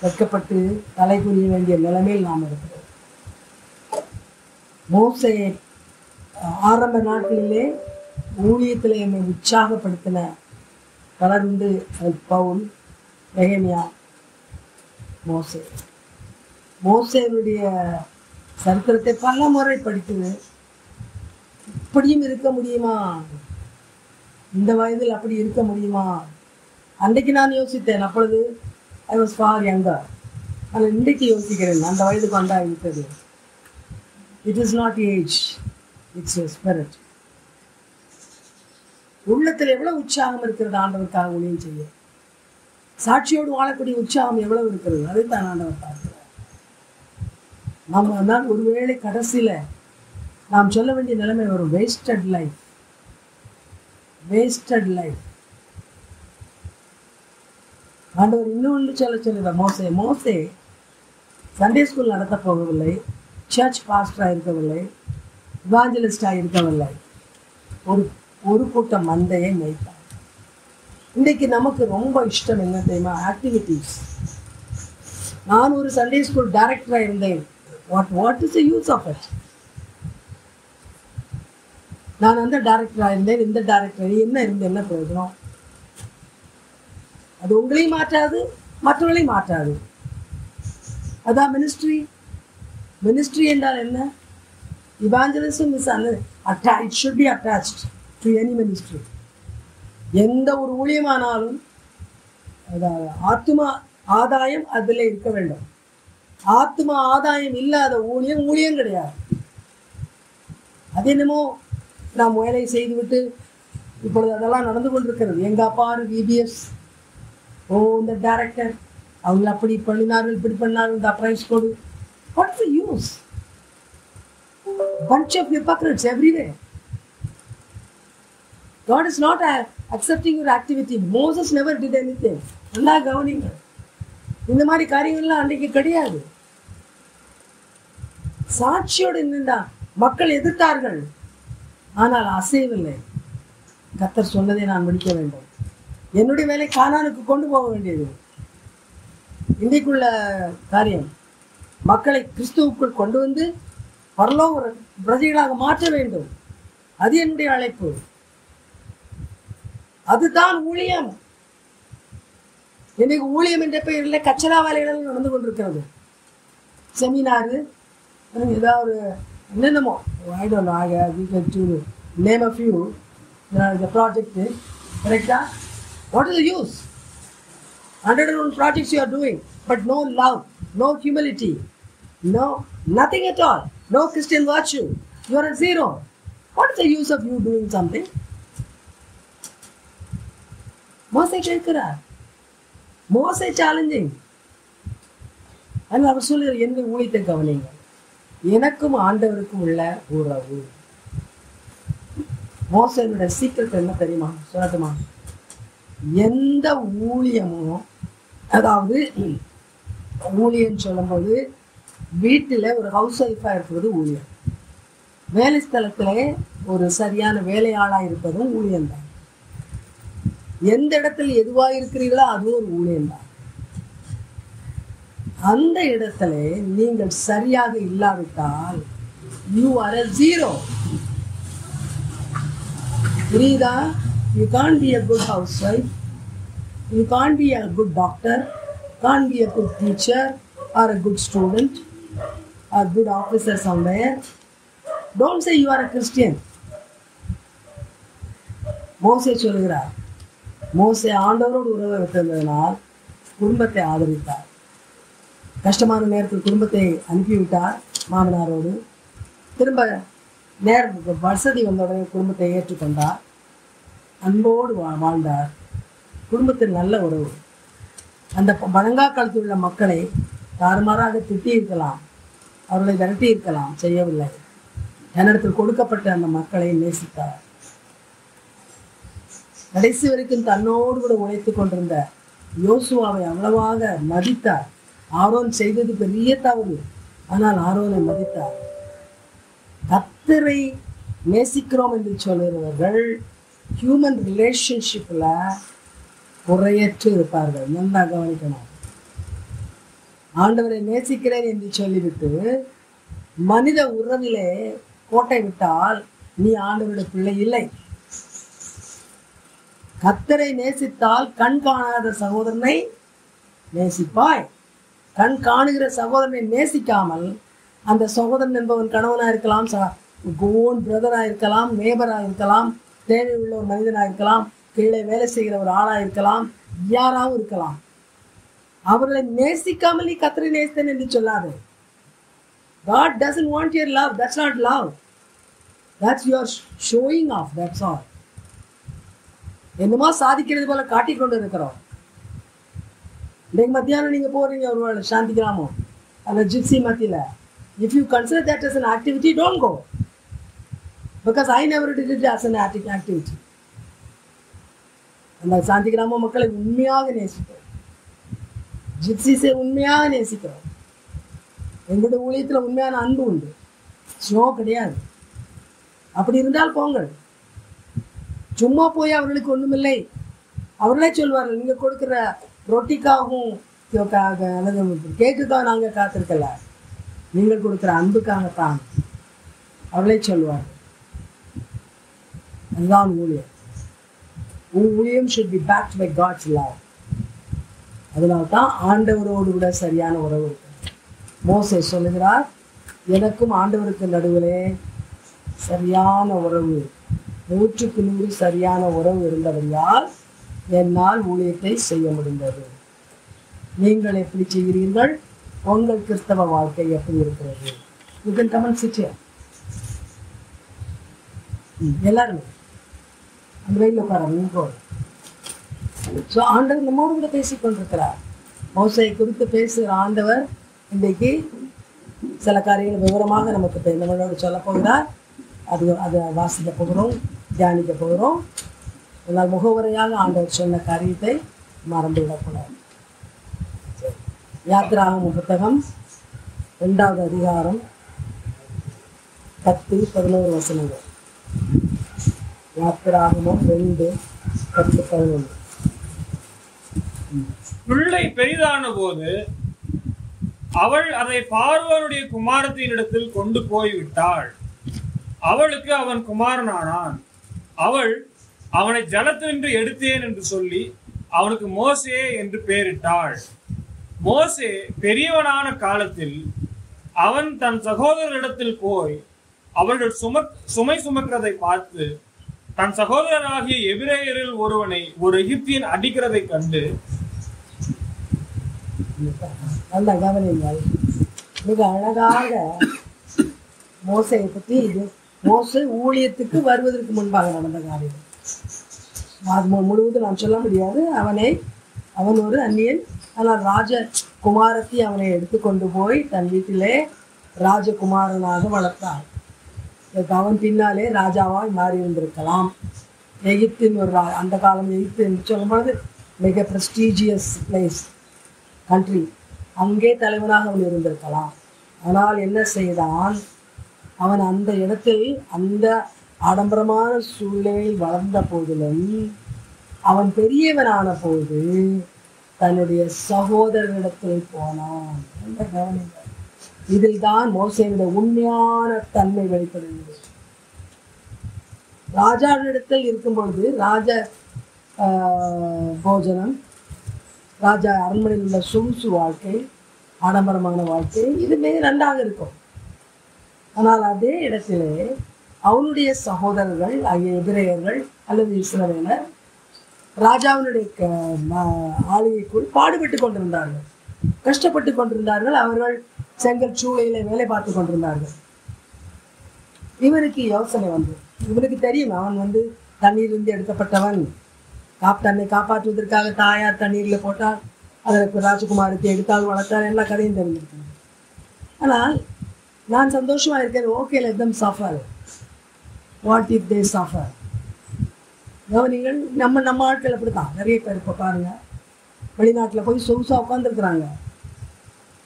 வெட்கப்பட்டு தலை குனிய வேண்டிய நிலைமையில் நாம் இருக்கிறோம். மோசே ஆரம்ப நாட்களிலே ஊழியத்தில் என்னை உற்சாகப்படுத்தின பலர் உண்டு. பவுல், நெகேமியா, மோசே. மோசேனுடைய சரித்திரத்தை பல முறை படித்தது. இப்படியும் இருக்க முடியுமா? இந்த வயதில் அப்படி இருக்க முடியுமா? அன்றைக்கு நான் யோசித்தேன். அப்பொழுது ஐ வாஸ் ஃபார் யங்கர். ஆனால் இன்றைக்கு யோசிக்கிறேன், அந்த வயதுக்கு வந்தாகிவிட்டது. It is not age, it's your spirit. உள்ளத்தில் எவ்வளவு உற்சாகம் இருக்கிறது ஆண்டவருக்காக ஊழியம் செய்ய. சாட்சியோடு வாழக்கூடிய உற்சாகம் எவ்வளவு இருக்கிறது, அதை தான் ஆண்டவர் பார்க்கிறார். நம்ம தான் ஒருவேளை கடைசியில் நாம் சொல்ல வேண்டிய நிலைமை வரும், வேஸ்டட் லைஃப், வேஸ்டட் லைஃப். ஆண்டவர் இன்னொன்று சொல்லுவார். மோசே சண்டே ஸ்கூல் நடத்த போகவில்லை, சர்ச் பாஸ்டராக இருக்கவில்லை, இவாஞ்சலிஸ்டாக இருக்கவில்லை. ஒரு கூட்டம் மந்தையை மேய்த்தார். இன்றைக்கு நமக்கு ரொம்ப இஷ்டம் என்ன தெரியுமா? ஆக்டிவிட்டீஸ். நான் ஒரு சண்டே ஸ்கூல் டைரக்டராக இருந்தேன். What is the use of it? நான் அந்த டைரக்டராக இருந்தேன், இந்த டைரக்டர் என்ன பிரயோஜனம்? அது உங்களையும் மாற்றாது, மற்றவர்களையும் மாற்றாது. அதான் மினிஸ்ட்ரி. மினிஸ்ட்ரி என்றால் என்ன? Evangelism is it should be attached to any ministry. எந்த ஒரு ஊழியமானாலும் ஆத்மா ஆதாயம் அதில் இருக்க வேண்டும். ஆத்மா ஆதாயம் இல்லாத ஊழியம் கிடையாது. அது என்னமோ நாம் வேலை செய்துவிட்டு இப்பொழுது அதெல்லாம் நடந்து கொண்டிருக்கிறது. எங்க அப்பாரு VBS, இந்த டைரக்டர் அவங்க அப்படி பண்ணினார்கள், இப்படி பண்ணார்கள், இந்த பிரைஸ் கொடு. What's the use? bunch of hypocrites everywhere. God is not accepting your activity. Moses never did anything. நல்லா கவனிங்க. இந்த மாதிரி காரியங்கள்லாம் அன்றைக்கு கிடையாது. சாட்சியோடு நின்றா மக்கள் எதிர்த்தார்கள், ஆனால் அசையவில்லை. கர்த்தர் சொன்னதை நான் முடிக்க வேண்டும். என்னுடைய வேலை கானானுக்கு கொண்டு போக வேண்டியது. இன்றைக்குள்ள காரியம் மக்களை கிறிஸ்துவுக்குள் கொண்டு வந்து பரலோக பிரஜைகளாக மாற்ற வேண்டும். அது என்னுடைய அழைப்பு. அதுதான் ஊழியம். இன்னைக்கு ஊழியம் என்ற பெயரில் கச்சரா வேலைகள் நடந்து கொண்டிருக்கிறது. செமினாரு, ஏதாவது என்னென்னமோ, I don't know, we can to name a few. The project, correct? What is the use? 101 projects you are doing, but no love, no humility, no nothing at all, no Christian virtue. You are at zero. What is the use of you doing something? Moses கேட்கிறார். Moses challenging. அதனால் அவர் சொல்லுகிற எந்த ஊழியத்தை கவனிங்க, எனக்கும் ஆண்டவருக்கும் உள்ள உறவு. மோசேனுடைய சீக்கிரத்தை என்ன தெரியுமா சொல்லட்டுமா? எந்த ஊழியமும், அதாவது ஊழியம் சொல்லும்போது வீட்டில் ஒரு ஹவுஸ் ஒய்ஃபாக இருக்கிறது ஊழியம், வேலை ஸ்தலத்திலே ஒரு சரியான வேலையாளாக இருப்பதும் ஊழியம்தான். எந்த இடத்துல எதுவாக இருக்கிறீர்களோ அதுவும் ஒரு ஊழியம்தான். அந்த இடத்துல நீங்கள் சரியாக இல்லாவிட்டால் யூ ஆர் a zero. புரியுதா? You can't be a good housewife, you can't be a good doctor, can't be a good teacher or a good student or good officer somewhere. Don't say you are a Christian. மோசே சொல்கிறார், மோசே ஆண்டவரோடு உறவை வைத்திருந்ததனால் குடும்பத்தை ஆதரித்தார். கஷ்டமான நேரத்தில் குடும்பத்தை அனுப்பிவிட்டார் மாமனாரோடு. திரும்ப வசதி வந்தவுடனே குடும்பத்தை ஏற்றுக்கொண்டார், அன்போடு வாழ்ந்தார். குடும்பத்தில் நல்ல உறவு. அந்த பழங்கா காலத்தில் உள்ள மக்களை தாறுமாறாக திட்டி இருக்கலாம், அவர்களை விரட்டி இருக்கலாம், செய்யவில்லை. என்னிடத்தில் கொடுக்கப்பட்ட அந்த மக்களை நேசித்தார். கடைசி வரைக்கும் தன்னோடு கூட உழைத்து கொண்டிருந்த யோசுவாவை அவ்வளவாக மதித்தார். ஆரோன் செய்தது பெரிய தவறு, ஆனால் ஆரோனை மதித்தார். கர்த்தரை நேசிக்கிறோம் என்று சொல்கிறவர்கள் ஹியூமன் ரிலேஷன்ஷிப்ல குறையற்று இருப்பார்கள். நல்லா கவனிக்கணும். ஆண்டவரை நேசிக்கிறேன் என்று சொல்லிவிட்டு மனித உறவிலே கோட்டை விட்டால் நீ ஆண்டவருடைய பிள்ளை இல்லை. கர்த்தரை நேசித்தால் கண் காணாத சகோதரனை நேசிப்பாய். கண் காணுகிற சகோதரனை நேசிக்காமல் அந்த சகோதரன் என்பவன் கணவனா இருக்கலாம், ஓன் பிரதரா இருக்கலாம், நேபரா இருக்கலாம், தேவை உள்ள ஒரு மனிதனா இருக்கலாம், கீழே வேலை செய்கிற ஒரு ஆளா இருக்கலாம், யாராவும் இருக்கலாம். அவர்களை நேசிக்காமல் நீ கர்த்தரை நேசித்தேன் என்று சொல்லாது. God doesn't want your love. That's not love. That's your showing off. That's all. என்னமா சாதிக்கிறது போல காட்டிக்கொண்டு இருக்கிறோம். இன்னைக்கு மத்தியானம் நீங்க போறீங்க ஒரு சாந்தி கிராமம் அந்த ஜிப்சி மத்தியில. If you consider that as an activity, don't go. Because I never did it as an activity. அந்த சாந்தி கிராம மக்களை உண்மையாக நேசிக்கிறோம், ஜிப்சிஸை உண்மையாக நேசிக்கிறோம். எங்களுடைய ஊழியத்தில் உண்மையான அன்பு உண்டு, ஸ்னோ கிடையாது. அப்படி இருந்தால் போங்கள். சும்மா போய் அவர்களுக்கு ஒன்றுமில்லை. அவர்களே சொல்வார்கள், நீங்கள் கொடுக்குற ரொட்டிக்காகவும் கேக்குக்காக நாங்கள் காத்திருக்கல, நீங்கள் கொடுக்குற அன்புக்காகத்தான். அவர்களே சொல்வார்கள். அதுதான் ஊழியம். ஊழியம் should be backed by God's love. அதனால தான் ஆண்டவரோடு கூட சரியான உறவு இருக்கு. மோசே சொல்லுகிறார், எனக்கும் ஆண்டவருக்கு நடுவிலே சரியான உறவு, 100க்கு 100 சரியான உறவு இருந்தபடியால் என்னால் ஊழியத்தை செய்ய முடிந்தது. நீங்கள் எப்படி செய்கிறீர்கள்? உங்கள் கிறிஸ்தவ வாழ்க்கை எப்படி இருக்கிறது? You can come and sit here. எல்லாருமே அந்த வெயில உட்கார. ஸோ ஆண்டவர் நம்மோடு கூட பேசிக்கொண்டிருக்கிறார். மோசையை குறித்து பேசுகிற ஆண்டவர் இன்றைக்கு சில காரியங்கள் விவரமாக நமக்கு நம்மளோட சொல்ல போகிறார். அதை வாசிக்க போகிறோம், தியானிக்க போகிறோம். அதனால் முகவரையாக ஆண்டவர் சொன்ன காரியத்தை மறந்து விடக்கூடாது. யாத்திராகம புத்தகம் 2வது அதிகாரம் 10-11 வசனங்கள். யாத்திராகமம் 2:10-11. பிள்ளை பெரிதான போது அவள் அதை பார்வோனுடைய குமாரத்தினிடத்தில் கொண்டு போய்விட்டாள். அவளுக்கு அவன் குமாரனானான். அவள் அவனை ஜலத்தினின்று எடுத்தேன் என்று சொல்லி அவனுக்கு மோசே என்று பெயரிட்டாள். மோசே பெரியவனான காலத்தில் அவன் தன் சகோதரரிடத்தில் போய் அவர்கள் சுமை சுமக்கிறதை பார்த்து தன் சகோதரராகிய எபிரேயரில் ஒருவனை ஒரு எகிப்தியன் அடிக்கிறதை கண்டு, நல்ல கவனிங்கள், மிக அழகாக மோசையை பற்றி இது மோசே ஊழியத்துக்கு வருவதற்கு முன்பாக நடந்த காரியம். அது முழுவதும் நான் சொல்ல முடியாது. அவன் ஒரு அந்நியன், ஆனால் குமாரத்தி அவனை எடுத்துக்கொண்டு போய் தன் வீட்டிலே ராஜகுமாரனாக வளர்த்தார். அவன் பின்னாலே ராஜாவாய் மாறி இருந்திருக்கலாம். எகிப்தின் ஒரு அந்த காலம் எகிப்து என்று சொல்லும்போது மிக ப்ரெஸ்டீஜியஸ் பிளேஸ் கண்ட்ரி, அங்கே தலைவனாக அவன் இருந்திருக்கலாம். ஆனால் என்ன செய்தான், அவன் அந்த இடத்தில் அந்த ஆடம்பரமான சூழ்நிலையில் வளர்ந்த போதிலும் அவன் பெரியவனான போது தன்னுடைய சகோதரனிடத்தில் போனான். இதில் தான் மோசேயுடைய உண்மையான தன்மை வெளிப்படுகிறது. ராஜாவினிடத்தில் இருக்கும் பொழுது ராஜ போஜனம், ராஜா அரண்மனையில் உள்ள சொகுசு வாழ்க்கை, ஆடம்பரமான வாழ்க்கை, இது மிக நன்றாக இருக்கும். ஆனால் அதே இடத்திலே அவனுடைய சகோதரர்கள் ஆகிய எபிரேயர்கள் அல்லது இஸ்ரவேலர் ராஜாவினுடைய ஆளுகைக்குள் பாடுபட்டு கொண்டிருந்தார்கள், கஷ்டப்பட்டு கொண்டிருந்தார்கள். அவர்கள் செங்கல் சூளையில வேலை பார்த்து கொண்டிருந்தார்கள். இவனுக்கு யோசனை வந்து, இவனுக்கு தெரியும் அவன் தண்ணீரிலிருந்து எடுக்கப்பட்டவன், தன்னை காப்பாற்றுவதற்காக தாயார் தண்ணீரில் போட்டால் அதற்கு ராஜகுமாரத்தை எடுத்தால் வளர்த்தால் எல்லா கதையும் தெரிஞ்சிருக்கேன். ஆனால் நான் சந்தோஷமா இருக்கேன். Okay, let them suffer. What if they suffer? கவனிங்கள், நம்ம ஆட்கள் அப்படித்தான். நிறைய பேர் இப்போ பாருங்க, வெளிநாட்டில் போய் சொகுசா உட்காந்துருக்குறாங்க.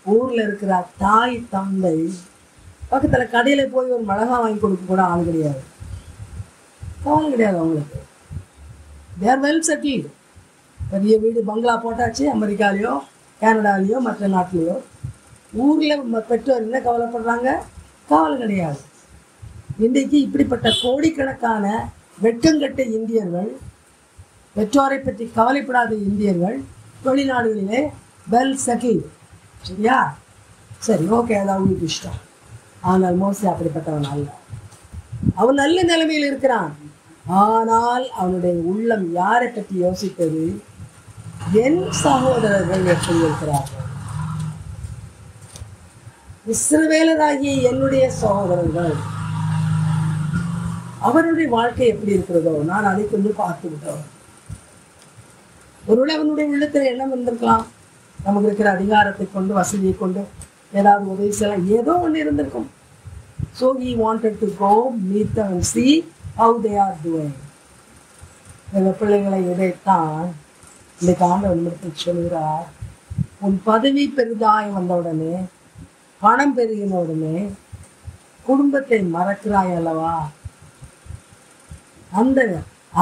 ஊரில் இருக்கிற தாய் தந்தை பக்கத்தில் கடையில் போய் ஒரு மிளகா வாங்கி கொடுக்க கூட ஆள் கிடையாது, கவலை கிடையாது அவங்களுக்கு. தேர் வெல் செட்டில்டு. பெரிய வீடு பங்களா போட்டாச்சு, அமெரிக்காலேயோ கனடாலேயோ மற்ற நாட்டிலையோ. ஊரில் பெற்றோர் என்ன கவலைப்படுறாங்க, கவலை கிடையாது. இன்றைக்கு இப்படிப்பட்ட கோடிக்கணக்கான வெட்கங்கட்ட இந்தியர்கள், பெற்றோரை பற்றி கவலைப்படாத இந்தியர்கள் வெளிநாடுகளிலே வெல் செட்டில்டு. சரியா? சரி, ஓகே, அது அவங்களுக்கு இஷ்டம். ஆனால் மோசே அப்படிப்பட்டவன் அல்ல. அவன் நல்ல நிலைமையில் இருக்கிறான். ஆனால் அவனுடைய உள்ளம் யாரை பற்றி யோசித்தது, என் சகோதரர்கள் எப்படி இருக்கிறார்கள், இஸ்ரவேலராகிய என்னுடைய சகோதரர்கள் அவருடைய வாழ்க்கை எப்படி இருக்கிறதோ நான் அதை கொஞ்சம் பார்த்து விட்டோம். ஒருவேளை அவனுடைய உள்ளத்தில் என்ன வந்திருக்கலாம், நமக்கு இருக்கிற அதிகாரத்தை கொண்டு வசதியை கொண்டு ஏதாவது உதவி செய்யலாம், ஏதோ ஒன்று இருந்திருக்கும். So he wanted to go meet them and see how they are doing. இந்த பிள்ளைகளை இதைத்தான் இந்த ஆண்டவர் சொல்கிறார். உன் பதவி பெரிதாய் வந்தவுடனே, பணம் பெருகின உடனே குடும்பத்தை மறக்கிறாய் அல்லவா?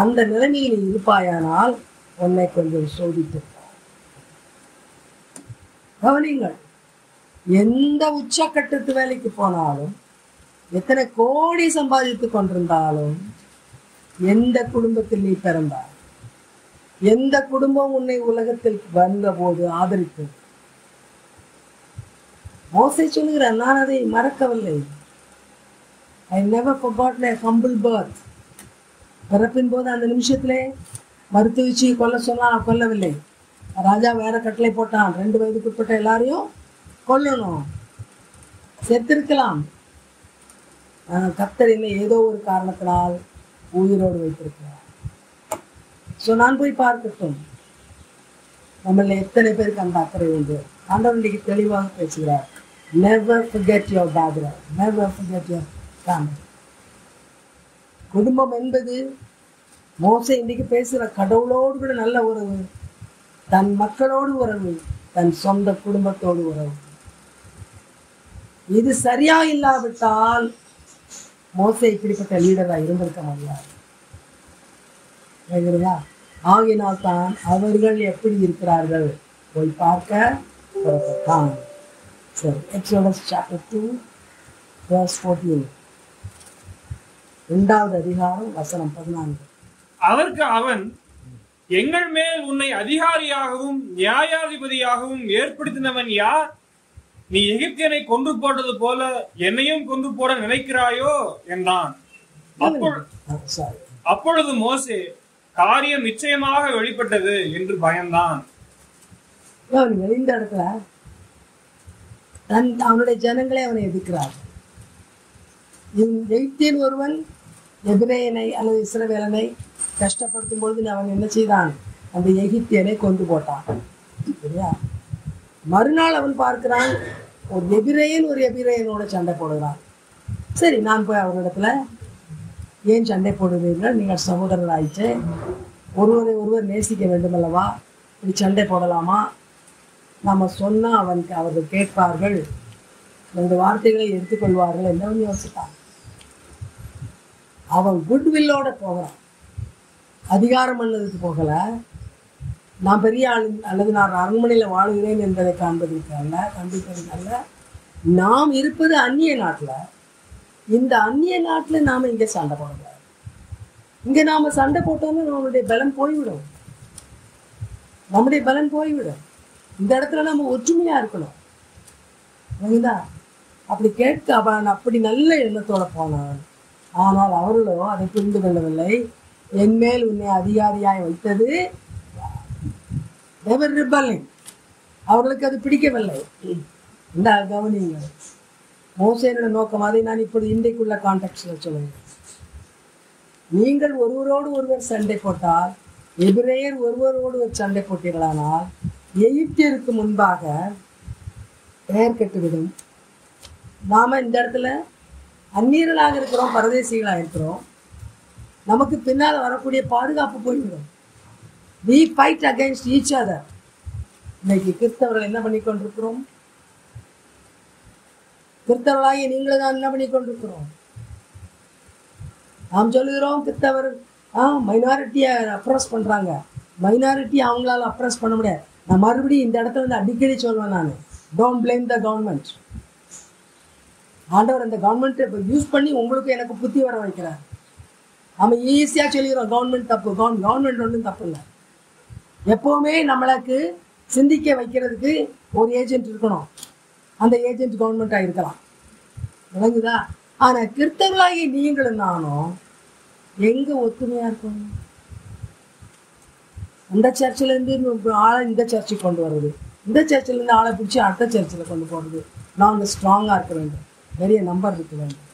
அந்த நிலைமையில் இருப்பாயானால் உன்னை கொஞ்சம் சோதித்து கவனிங்கள். எந்த உச்சக்கட்டத்து வேலைக்கு போனாலும், எத்தனை கோடி சம்பாதித்து கொண்டிருந்தாலும், எந்த குடும்பத்தில் நீ பிறந்தாய், எந்த குடும்பம் உன்னை உலகத்தில் வந்த போது ஆதரித்தது. மோசே சொல்லுகிறார், நான் அதை மறக்கவில்லை. I never forgot my humble birth. பிறப்பின் போது அந்த நிமிஷத்திலே மருத்துவ வச்சு கொல்ல சொன்னா நான் கொல்லவில்லை. ராஜா வேற கட்டளை போட்டான், 2 வயதுக்குட்பட்ட எல்லாரையும் கொல்லணும், செத்திருக்கலாம். கர்த்தர் என்னை ஏதோ ஒரு காரணத்தினால் உயிரோடு வைத்திருக்கிறார். ஸோ நான் போய் பார்க்கட்டும். நம்மள எத்தனை பேருக்கு அந்த அக்கறை உண்டு? ஆண்டவர் இன்னைக்கு தெளிவாக பேசுகிறார். Never forget your background. Never forget your family. குடும்பம் என்பது மோசே இன்னைக்கு பேசுகிற கடவுளோடு கூட நல்ல உறவு, தன் மக்களோடு உறவு, தன் சொந்த குடும்பத்தோடு உறவு. இது சரியா இல்லாவிட்டால் மோசே இப்படிப்பட்ட லீடராக இருந்திருக்க முடியாது. ஆகினால் தான் அவர்கள் எப்படி இருக்கிறார்கள் போய் பார்க்க புறப்பட்டான். சரி, Exodus chapter 2 verse 14. 2வது அதிகாரம் வசனம் 14. அதற்கு அவன், எங்கள் மேல் உன்னை அதிகாரியாகவும் நியாயாதிபதியாகவும் ஏற்படுத்தினவன் யார்? நீ எகிப்தியனை கொன்று போட்டது போல என்னையும் கொன்று போட நினைக்கிறாயோ என்றான். அப்பொழுது மோசே, காரியம் நிச்சயமாக வெளிப்பட்டது என்று பயந்தான். இந்த இடத்துல அவனுடைய ஜனங்களே அவனை எதிர்க்கிறார். எகிப்தியன் ஒருவன் எபிரேயனை அல்லது இஸ்ரவேலனை கஷ்டப்படுத்தும் பொழுது அவன் என்ன செய்தான்? அந்த எகிப்தியனை கொண்டு போட்டான். சரியா? மறுநாள் அவன் பார்க்கிறான், ஒரு எபிரேயனோட சண்டை போடுகிறான். சரி, நான் போய் அவரிடத்துல, ஏன் சண்டை போடுவீர்கள், நீங்கள் சகோதரர் ஆயிடுச்சு, ஒருவரை ஒருவர் நேசிக்க வேண்டும் அல்லவா, இப்படி சண்டை போடலாமா? நம்ம சொன்னால் அவர்கள் கேட்பார்கள், இந்த வார்த்தைகளை எடுத்துக்கொள்வார்கள் என்னன்னு யோசித்தான். அவன் குட்வில்லோட போகிறான், அதிகாரம் பண்ணதுக்கு போகலை, நான் பெரிய ஆள் அல்லது நான் அரண்மனையில் வாழுகிறேன் என்பதை காண்பிப்பதற்கல்ல. நாம் இருப்பது அந்நிய நாட்டில். இந்த அந்நிய நாட்டில் நாம் இங்கே சண்டை போடக்கூடாது. இங்கே நாம் சண்டை போட்டோம்னா நம்மளுடைய பலம் போய்விடும். இந்த இடத்துல நம்ம ஒற்றுமையாக இருக்கணும். புரியுதா? அப்படி கேட்க அவன் அப்படி நல்ல எண்ணத்தோட போனான். ஆனால் அவர்களோ அதை புரிந்து கொள்ளவில்லை. என்மேல் உன்னை அதிகாரியாய் வைத்தது அவர்களுக்கு அது பிடிக்கவில்லை. இந்த கவனிங்கள், மோசேயோட நோக்கம். அதை நான் இப்படி இன்றைக்குள்ள கான்டெக்ட்ல சொல்லுவேன். நீங்கள் ஒருவரோடு ஒருவர் சண்டை போட்டால், எபிரேயர் ஒருவரோடு ஒரு சண்டை போட்டீர்களானால், எகிப்தியருக்கு முன்பாக பெயர் கெட்டுவிடும். நாம இந்த இடத்துல அந்நியர்களாக இருக்கிறோம், பரதேசிகளாக இருக்கிறோம். நமக்கு பின்னால் வரக்கூடிய பாதுகாப்பு போய்விடும். We fight against each other. இன்னைக்கு கிறிஸ்தவர்கள் என்ன பண்ணி கொண்டிருக்கிறோம்? கிறிஸ்தவர்களாகிய நீங்களே தான் என்ன பண்ணி கொண்டிருக்கிறோம்? நாம் சொல்லுகிறோம் கிறிஸ்தவர் மைனாரிட்டியை அப்ரோஸ் பண்றாங்க. மைனாரிட்டி அவங்களால அப்ரோஸ் பண்ண முடியாது. நான் மறுபடியும் இந்த இடத்துல வந்து அடிக்கடி சொல்வேன், நான் டோன்ட் பிளேம் த கவர்மெண்ட். ஆண்டவர் அந்த கவர்மெண்ட்டை யூஸ் பண்ணி உங்களுக்கு எனக்கு புத்தி வர வைக்கிறார். நம்ம ஈஸியாக சொல்லிக்கிறோம் கவர்மெண்ட் தப்பு, கவர்மெண்ட் ஒன்றும் தப்பு இல்லை. எப்போவுமே நம்மளுக்கு சிந்திக்க வைக்கிறதுக்கு ஒரு ஏஜென்ட் இருக்கணும். அந்த ஏஜென்ட் கவர்மெண்ட்டாக இருக்கலாம். விளங்குதா? ஆனால் கிறிஸ்தவர்களாகி நீங்களும் நானும் எங்கே ஒத்துமையாக இருக்கணும்? அந்த சர்ச்சிலேருந்து ஆளை இந்த சர்ச்சுக்கு கொண்டு வர்றது, இந்த சர்ச்சிலேருந்து ஆளை பிடிச்சி அடுத்த சர்ச்சில் கொண்டு போகிறது. நாங்கள் ஸ்ட்ராங்காக இருக்க வேண்டும், நிறைய நம்பர் இருக்க வேண்டும்.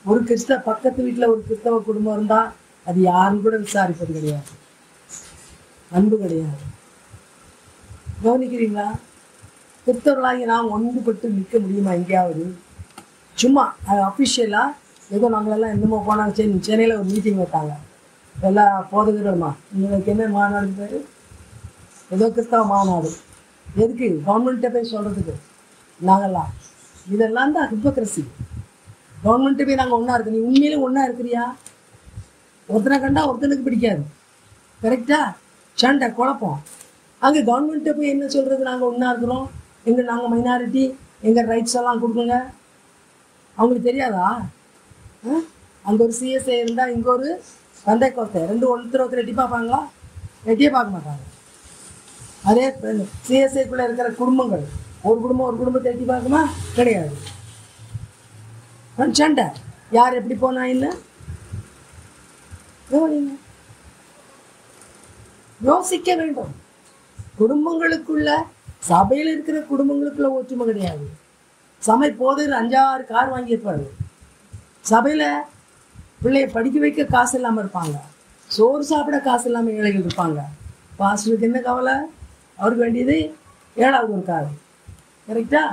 ஒரு பக்கத்து வீட்டில் ஒரு கிறிஸ்தவ குடும்பம் இருந்தால் அது யாரும் கூட விசாரிப்பது கிடையாது, அன்பு கிடையாது. கவனிக்கிறீங்களா? கிறிஸ்தவர்களாகி நாம் ஒன்றுபட்டு நிற்க முடியுமா எங்கேயாவது? சும்மா அது அஃபிஷியலாக ஏதோ நாங்களெல்லாம் என்னமோ போனாங்க. சரி, சென்னையில் ஒரு மீட்டிங் வைத்தாங்க, எல்லா போதகருமா, உங்களுக்கு என்ன மாநாடு பேர், ஏதோ கிறிஸ்தவ மாநாடு. எதுக்கு? கவர்மெண்ட்டை போய் சொல்கிறதுக்கு. நாங்கள்லாம் இதெல்லாம் தான் ஹிப்போக்ரசி. கவர்மெண்ட்டு போய் நாங்கள் ஒன்றா இருக்கோம். நீ உண்மையிலே ஒன்றா இருக்கிறியா? ஒருத்தனை கண்டா ஒருத்தனுக்கு பிடிக்காது, கரெக்டா? சண்டை குழப்பம். அங்கே கவர்மெண்ட்டை போய் என்ன சொல்கிறது? நாங்கள் ஒன்றா இருக்கிறோம், நாங்கள் மைனாரிட்டி, எங்கள் ரைட்ஸ் எல்லாம் கொடுக்குங்க. அவங்களுக்கு தெரியாதா? அங்கே ஒரு சிஎஸ்ஐ இருந்தால் இங்கே ஒரு பந்தைக்கோத்தை, ஒருத்தர் எட்டி பார்ப்பாங்களா? எட்டியே பார்க்க மாட்டாங்க. அதே சிஎஸ்ஐக்குள்ளே இருக்கிற குடும்பங்கள், ஒரு குடும்பத்தை எட்டி பார்க்குமா? கிடையாது. சண்டை யார் எப்படி போனா என்ன? யோசிக்க வேண்டும். குடும்பங்களுக்குள்ள, சபையில் இருக்கிற குடும்பங்களுக்குள்ள ஒற்றுமை கிடையாது. சபை போதகர் 5-6 கார் வாங்கியிருப்பாரு. சபையில் பிள்ளைய படிக்க வைக்க காசு இல்லாமல் இருப்பாங்க, சோறு சாப்பிட காசு இல்லாமல் ஏழைகள் இருப்பாங்க. பாஸ்டருக்கு என்ன கவலை? அவருக்கு வேண்டியது 7வது ஒரு கார், கரெக்டா?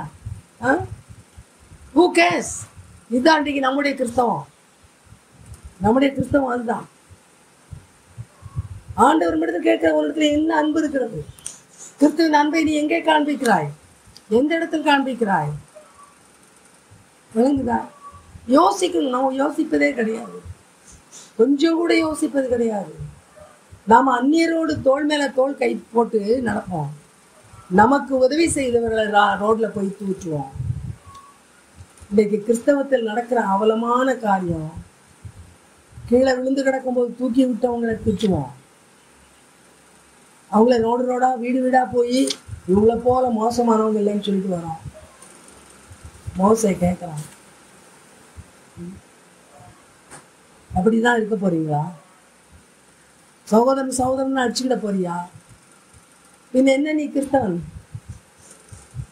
Who CARES? இதுதான் இன்றைக்கு நம்முடைய கிறிஸ்தவம். அதுதான். ஆண்டவர் மட்டும் கேட்கிற ஒரு இடத்துல என்ன அன்பு இருக்கிறது? கிறிஸ்துவின் அன்பை நீ எங்கே காண்பிக்கிறாய்? எந்த இடத்தில் காண்பிக்கிறாய்? விளங்குதா? யோசிக்கணும். நம்ம யோசிப்பதே கிடையாது, கொஞ்சம் கூட யோசிப்பது கிடையாது. நாம் அந்நியரோடு தோள் மேல தோள் கை போட்டு நடப்போம். நமக்கு உதவி செய்தவர்களை ரோட்ல போய் தூற்றுவோம். இன்றைக்கு கிறிஸ்தவத்தில் நடக்கிற அவலமான காரியம், கீழே விழுந்து கிடக்கும்போது தூக்கி விட்டவங்களை திட்டுவோம். அவங்கள ரோடா வீடு வீடா போய் இவங்கள போல மோசமானவங்க இல்லைன்னு சொல்லிட்டு வரோம். மோசை கேட்குறான், அப்படிதான் இருக்க போறீங்களா? சகோதரன் அடிச்சுக்கிட போறியா? பின்ன என்ன நீ கிறிஸ்தவன்?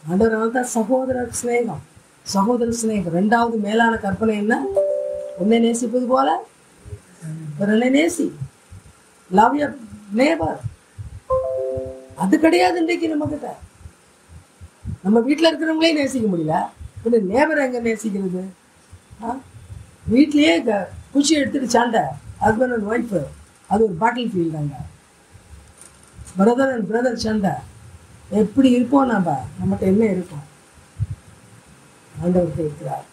ஆண்டவரால் தான் சகோதர சிநேகம். 2வது மேலான கற்பனை என்ன? உன்னை நேசிப்பது போல பிறனை நேசி. Love your neighbour. அது கிடையாது இன்றைக்கு நம்ம கிட்ட. நம்ம வீட்டில் இருக்கிறவங்களே நேசிக்க முடியல, இன்னும் நேபர் எங்கே நேசிக்கிறது? வீட்லேயே குச்சி எடுத்துட்டு சண்டை, ஹஸ்பண்ட் அண்ட் ஒய்ஃபு, அது ஒரு பேட்டில் ஃபீல்டு. அங்கே பிரதர் அண்ட் பிரதர் சண்டை. எப்படி இருப்போம் நம்மகிட்ட என்ன இருக்கும்? ஆண்டவர் கேட்கிறார்,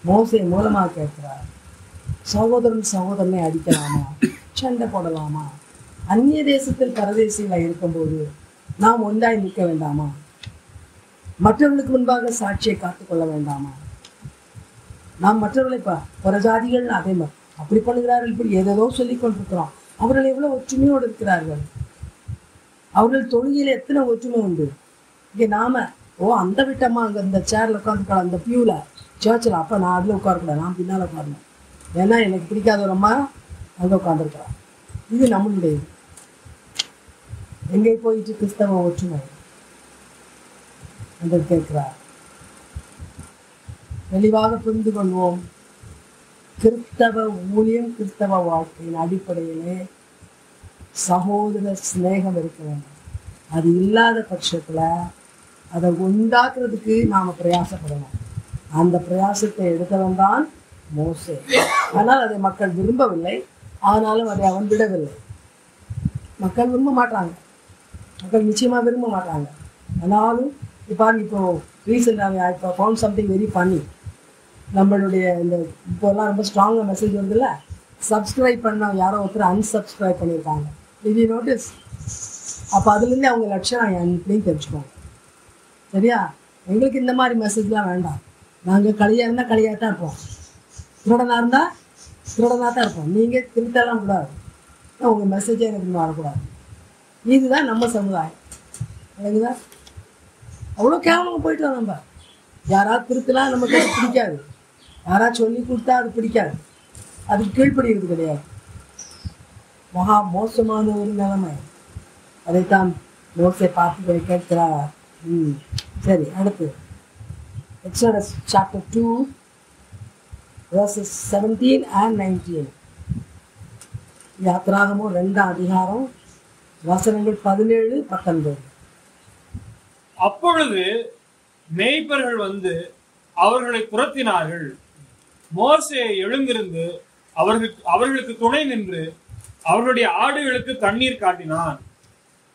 மோசே மூலமாக கேட்கிறார், சகோதரன் சகோதரனை அடிக்கலாமா, சண்டை போடலாமா? அந்நிய தேசத்தில் பரதேசிகளாக இருக்கும்போது நாம் ஒன்றாய் நிற்க வேண்டாமா? மற்றவர்களுக்கு முன்பாக சாட்சியை காத்துக்கொள்ள வேண்டாமா? நாம் மற்றவர்களை புறஜாதிகள் அதே மாதிரி அப்படி பண்ணுகிறார்கள், இப்படி ஏதோ சொல்லிக் கொண்டிருக்கிறோம். அவர்கள் எவ்வளோ ஒற்றுமையோடு இருக்கிறார்கள். அவர்கள் தொழுகையில் எத்தனை ஒற்றுமை உண்டு. இங்கே நாம அந்த விட்டம்மா அங்கே இந்த சேரில் உட்காந்துக்கலாம், அந்த பியூவில் சர்ச்சில், அப்போ நான் அதில் உட்காரக்கூடாது, நான் பின்னால் உட்காரணும், ஏன்னா எனக்கு பிடிக்காத ஒரு அம்மா அங்கே உட்காந்துருக்குறான். இது நம்மளுடைய எங்கே போயிட்டு கிறிஸ்தவ ஒற்றுமை என்று கேட்கிறார். தெளிவாக புரிந்து கொள்வோம். கிறிஸ்தவ ஊழியம், கிறிஸ்தவ வாழ்க்கையின் அடிப்படையிலே சகோதர சிநேகம் இருக்க வேண்டும். அது இல்லாத பட்சத்தில் அதை உண்டாக்குறதுக்கு நாம் பிரயாசப்படணும். அந்த பிரயாசத்தை எடுத்தவன் தான் மோசே. ஆனால் அதை மக்கள் விரும்பவில்லை, ஆனாலும் அதை அவன் விடவில்லை. மக்கள் விரும்ப மாட்டாங்க, மக்கள் நிச்சயமாக விரும்ப மாட்டாங்க. ஆனாலும் இப்போ ரீசெண்டாக இப்போ ஃபவுண்ட் சம்திங் வெரி ஃபன்னி. நம்மளுடைய இந்த இப்போல்லாம் ரொம்ப ஸ்ட்ராங்காக மெசேஜ் வருதுல்ல, சப்ஸ்கிரைப் பண்ண யாரோ ஒருத்தர் அன்சப்ஸ்கிரைப் பண்ணியிருக்காங்க. இது நோட்டீஸ். அப்போ அதுலேருந்து அவங்க லட்சணம் என்னன்னு தெரிஞ்சுக்கோங்க. சரியா? எங்களுக்கு இந்த மாதிரி மெசேஜ்லாம் வேண்டாம். நாங்கள் களியாக இருந்தால் களியாக தான் இருப்போம், திருடனாக இருந்தால் திருடனாக தான் இருப்போம். நீங்கள் திருத்தலாம் கூடாது, உங்கள் மெசேஜே எனக்கு வரக்கூடாது. இதுதான் நம்ம சமுதாயம். எனக்குதா அவ்வளோ கேவலமாக போயிட்டோம். நம்ம யாராவது திருத்தலாம் நமக்கு அது பிடிக்காது, யாராவது சொல்லி கொடுத்தா அது பிடிக்காது, அதுக்கு கீழ்ப்படுகிறது கிடையாது. மகா மோசமான ஒரு நிலைமை. அதைத்தான் மோசே பார்த்து கேட்கிறார். சரி, அடுத்து Exodus chapter 2 verses 17 and 19. யாத்திராகமம் 2ஆம் அதிகாரம் வசனங்கள் 17, 19. அப்பொழுது மேய்ப்பர்கள் வந்து அவர்களை துரத்தினார்கள். மோசே எழுந்திருந்து அவர்களுக்கு துணை நின்று அவர்களுடைய ஆடுகளுக்கு தண்ணீர் காட்டினான்.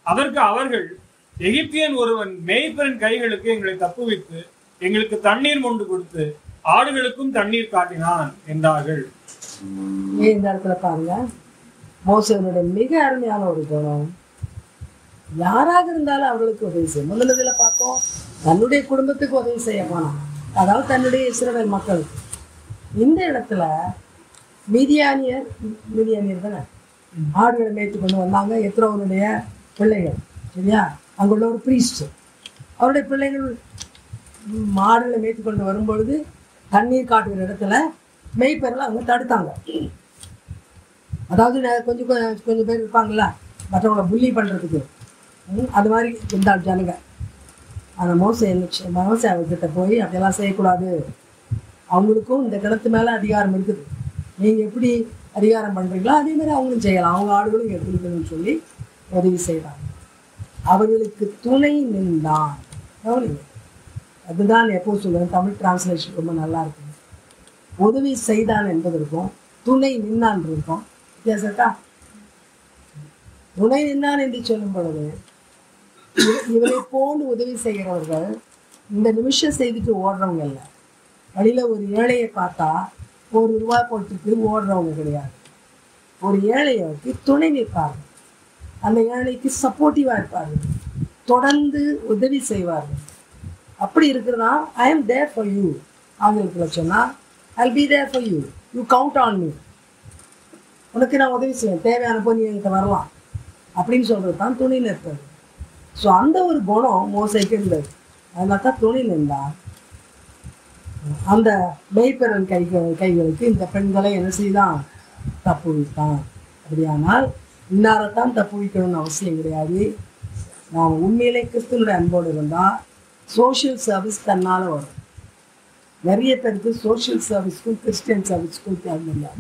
அதற்கு அவர்கள், எகிப்தியன் ஒருவன் மேய்ப்பரின் கைகளுக்கு எங்களை தப்புவித்து எங்களுக்கு தண்ணீர் கொண்டு கொடுத்து ஆடுகளுக்கும் தண்ணீர் காட்டினான் என்றார்கள். இந்த இடத்துல பாருங்க, மோசேனுடைய மிக அருமையான ஒரு குணம். யாராக இருந்தாலும் அவர்களுக்கு உதவி செய்யும். முதல்ல பார்த்தோம், தன்னுடைய குடும்பத்துக்கு உதவி செய்ய போனான், அதாவது தன்னுடைய இஸ்ரவேல் மக்களுக்கு. இந்த இடத்துல மீதியானியர் தானே ஆடுகளை மேய்த்து கொண்டு வந்தாங்க. எத்ரோவனுடைய பிள்ளைகள், சரியா? அங்குள்ள ஒரு பிரீஸ்ட், அவருடைய பிள்ளைகள் மாடுகளை மேய்த்து கொண்டு வரும்பொழுது தண்ணீர் காட்டுகிற இடத்துல மேய்ப்பெல்லாம் அவங்க தடுத்தாங்க. அதாவது கொஞ்சம் பேர் இருப்பாங்கள்ல, மற்றவங்களை புள்ளி பண்ணுறதுக்கு, அது மாதிரி இருந்தால் ஜனங்க. அந்த மோசே அவர்கிட்ட போய் அப்படியெல்லாம் செய்யக்கூடாது, அவங்களுக்கும் இந்த கிணத்து மேலே அதிகாரம் இருக்குது, நீங்கள் எப்படி அதிகாரம் பண்ணுறீங்களோ அதே மாதிரி அவங்களும் செய்யலாம், அவங்க ஆடுகளும் எடுத்துக்கணும்னு சொல்லி உதவி செய்தாங்க. அவர்களுக்கு துணை நின்றான். அதுதான் எப்போ சொல்லுவேன், தமிழ் டிரான்ஸ்லேஷன் ரொம்ப நல்லா இருக்குது. உதவி செய்தான் என்பதற்கும் துணை நின்னான் இருக்கும் வித்தியாசக்கா. துணை நின்னான் என்று சொல்லும் பொழுது இவரை போன்று உதவி செய்கிறவர்கள் இந்த நிமிஷம் செய்துட்டு ஓடுறவங்க இல்லை. வழியில் ஒரு ஏழையை பார்த்தா ₹1 போட்டுட்டு ஓடுறவங்க கிடையாது. ஒரு ஏழைக்கு துணை நிற்பார்கள், அந்த ஏழைக்கு சப்போர்ட்டிவாக இருப்பார்கள், தொடர்ந்து உதவி செய்வார்கள். அப்படி இருக்கிறதா I am there for you. ஆங்கிலத்தில் சொன்னால் I'll be there for you, you count on me. உனக்கு நான் உதவி செய்வேன், தேவையான போது நீ என்கிட்ட வரலாம் அப்படின்னு சொல்கிறது தான் துணை நிற்பது. ஸோ அந்த ஒரு குணம் மோசைக்கு இருந்தது. அதனால தான் துணை நின்றார். அந்த மேய்ப்பரன் கைகளுக்கு இந்த பெண்களை என்ன செய்தான்? தப்பு வைத்தான். அப்படியானால் இன்னாரத்தான் தப்பு வைக்கணும்னு அவசியம் கிடையாது. நாம் உண்மையிலே கிறிஸ்துவனுடைய அன்போடு இருந்தால் சோஷியல் சர்வீஸ் தன்னால் வரும். நிறைய பேருக்கு சோஷியல் சர்வீஸ்க்கும் கிறிஸ்டியன் சர்வீஸ்க்கும் தேவை இல்லை.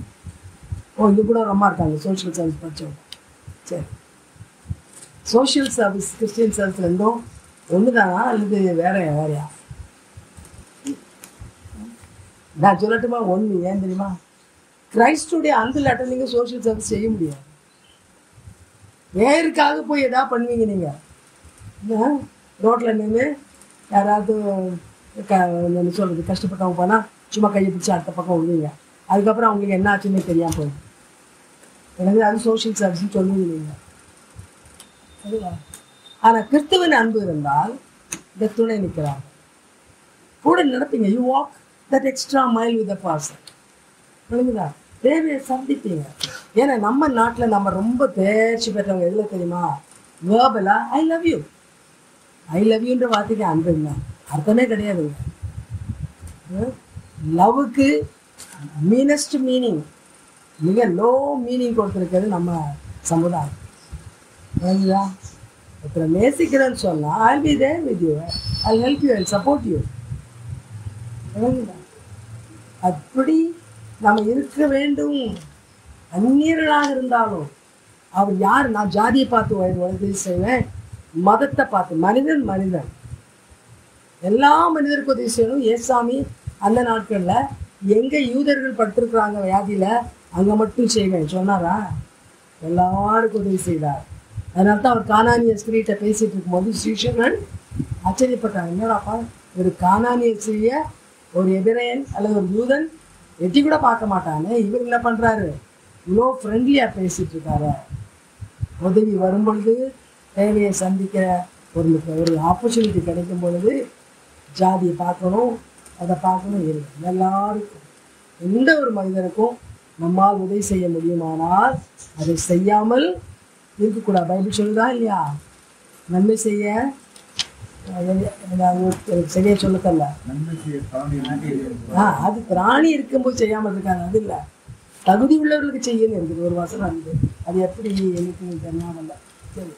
இது கூட ரொம்ப இருக்காங்க சோஷியல் சர்வீஸ் படித்தவங்க. சரி, சோஷியல் சர்வீஸ் கிறிஸ்டியன் சர்வீஸ் ரெண்டும் ஒண்ணுதானா அல்லது வேறையா? நான் சொல்லட்டுமா? ஒண்ணு. ஏன் தெரியுமா? கிரைஸ்டுடைய அன்பு இல்லாட்ட நீங்க சோசியல் சர்வீஸ் செய்ய முடியாது. வேறுக்காக போய் எதா பண்ணுவீங்க நீங்க? ரோட்ல நின்று யாராவது என்ன சொல்றது கஷ்டப்பட்டவங்க போனா சும்மா கையை பிடிச்சி அடுத்த பக்கம் விடுவீங்க. அதுக்கப்புறம் அவங்களுக்கு என்ன ஆச்சுன்னு தெரியாம போயிடும். எனக்கு அது சோசியல் சர்வீஸ்ன்னு சொல்லுவீங்க நீங்க. சரிங்களா? ஆனா கிறிஸ்துவின் அன்பு இருந்தால் இந்த துணை நிற்கிறாங்க, கூட நடப்பீங்க. You walk that extra mile with the person. புரியுதுங்களா? தேவையை சந்திப்பீங்க. ஏன்னா நம்ம நாட்டில் நம்ம ரொம்ப தேர்ச்சி பெற்றவங்க எதில் தெரியுமா? வேர்பலா I love you, I love யூன்ற வார்த்தைக்கு அன்புங்க அர்த்தமே கிடையாதுங்க. லவ்வுக்கு மீனஸ்ட் மீனிங், மிக லோ மீனிங் கொடுத்துருக்கிறது நம்ம சமுதாயம். புரியுதா? ஒருத்தரை நேசிக்கிறேன்னு சொன்னால் I be there with you, I help you, I support you. அப்படி நம்ம இருக்க வேண்டும். அந்நியர்களாக இருந்தாலும் அவர் யார்? நான் ஜாதியை பார்த்து உதவி செய்வேன், மதத்தை பார்த்து. மனிதன் மனிதன், எல்லா மனிதருக்கும் உதவி செய்யணும். ஏசாமி அந்த நாட்களில் எங்கே யூதர்கள் பட்டிருக்கிறாங்க வியாதியில் அங்கே மட்டும் செய்வேன் சொன்னாரா? எல்லாருக்கும் உதவி செய்தார். அதனால தான் அவர் கானானிய ஸ்திரீட்ட பேசிகிட்டு இருக்கும்போது சீஷர்கள் ஆச்சரியப்பட்டாங்க. என்னடாப்பா, ஒரு கானானிய ஸ்திரீய ஒரு எபிரேயன் அல்லது ஒரு யூதன் எட்டி கூட பார்க்க மாட்டானே, இவர் என்ன பண்ணுறாரு? இவ்வளோ ஃப்ரெண்ட்லியாக பேசிகிட்டு இருக்காரு. உதவி வரும் பொழுது, தேவையை சந்திக்கிற ஒரு ஆப்பர்ச்சுனிட்டி கிடைக்கும் பொழுது ஜாதியை பார்க்கணும், அதை பார்க்கணும். எல்லாருக்கும், எந்த ஒரு மனிதனுக்கும் நம்மால் உதவி செய்ய முடியுமானால் அதை செய்யாமல் இருக்கக்கூடாது. பைபிள் சொல்லுதா இல்லையா? நன்மை செய்ய சரியா சொல்லத்தல்ல. அது பிராணி இருக்கும்போது செய்யாமல் இருக்காங்க, அது இல்லை. தகுதி உள்ளவர்களுக்கு செய்யணும் இருக்குது ஒரு வசனம் இருக்குது. அது எப்படி எனக்கு தெரியாமல்ல. சரி,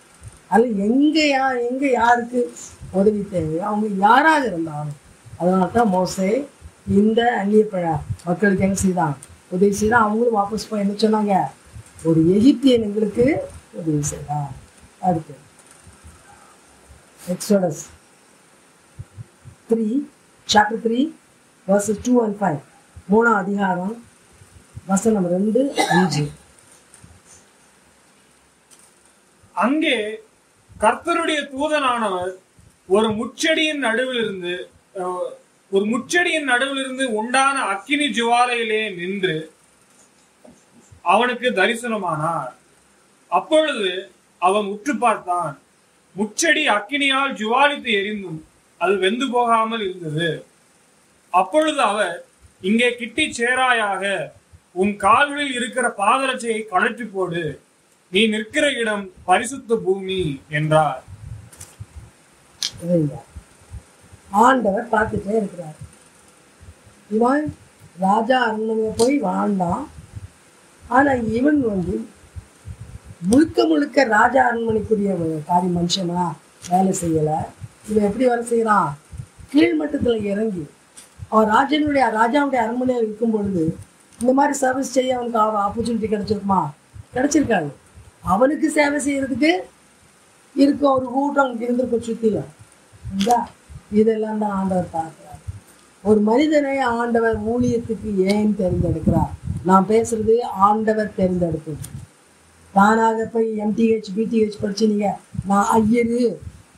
அது எங்கே யாருக்கு உதவி தேவையோ அவங்க யாராக இருந்தாலும். அதனால தான் மோசே இந்த அந்நிய மக்களுக்கு என்ன செய்தான்? உதவி செய்தான். அவங்களும் வாபஸ் போய் என்ன சொன்னாங்க? ஒரு எகிப்தியன் எங்களுக்கு உதவி செய்தான். அடுத்து எக்ஸோடஸ் 3 chapter 3 verses 2 and 5. 3ஆம் அதிகாரம் வசனம் 2, 5. அங்கே கர்த்தருடைய தூதனானவர் ஒரு முச்செடியின் நடுவிலிருந்து உண்டான அக்கினி ஜுவாலையிலே நின்று அவனுக்கு தரிசனமானார். அப்பொழுது அவன் உற்று பார்த்தான். முச்செடி அக்கினியால் ஜுவாலித்து எரிந்தும் அது வெந்து போகாமல் இருந்தது. அப்பொழுது அவர், இங்கே கிட்டி சேராயாக, உன் கால்களில் இருக்கிற பாதரட்சையை கழற்றி போடு, நீ நிற்கிற இடம் பரிசுத்த பூமி என்றார். ஆண்டவர் பார்த்துட்டே இருக்கிறார். இவன் ராஜா அரண்மனையை போய் வாழ்ந்தான். ஆனா இவன் முழுக்க ராஜா அரண்மனைக்குரிய காரியம் மனுஷனா வேலை செய்யலை. இவன் எப்படி வேலை செய்யறான்? கீழ்மட்டத்தில் இறங்கி அவன் ராஜாவுடைய அரண்மனையில் இருக்கும் பொழுது இந்த மாதிரி சர்வீஸ் செய்ய அவனுக்கு ஆப்பர்ச்சுனிட்டி கிடைச்சிருக்குமா? கிடைச்சிருக்காது. அவனுக்கு சேவை செய்யறதுக்கு இருக்க ஒரு கூட்டம் இருந்திருக்கும் சுத்தில. இதெல்லாம் தான் ஆண்டவர் பார்க்கிறார். ஒரு மனிதனை ஆண்டவர் ஊழியத்துக்கு ஏன் தேர்ந்தெடுக்கிறார்? நான் பேசுறது ஆண்டவர் தேர்ந்தெடுப்பது. தானாக போய் MTH BTH படிச்சு நீங்க நான் ஐயரு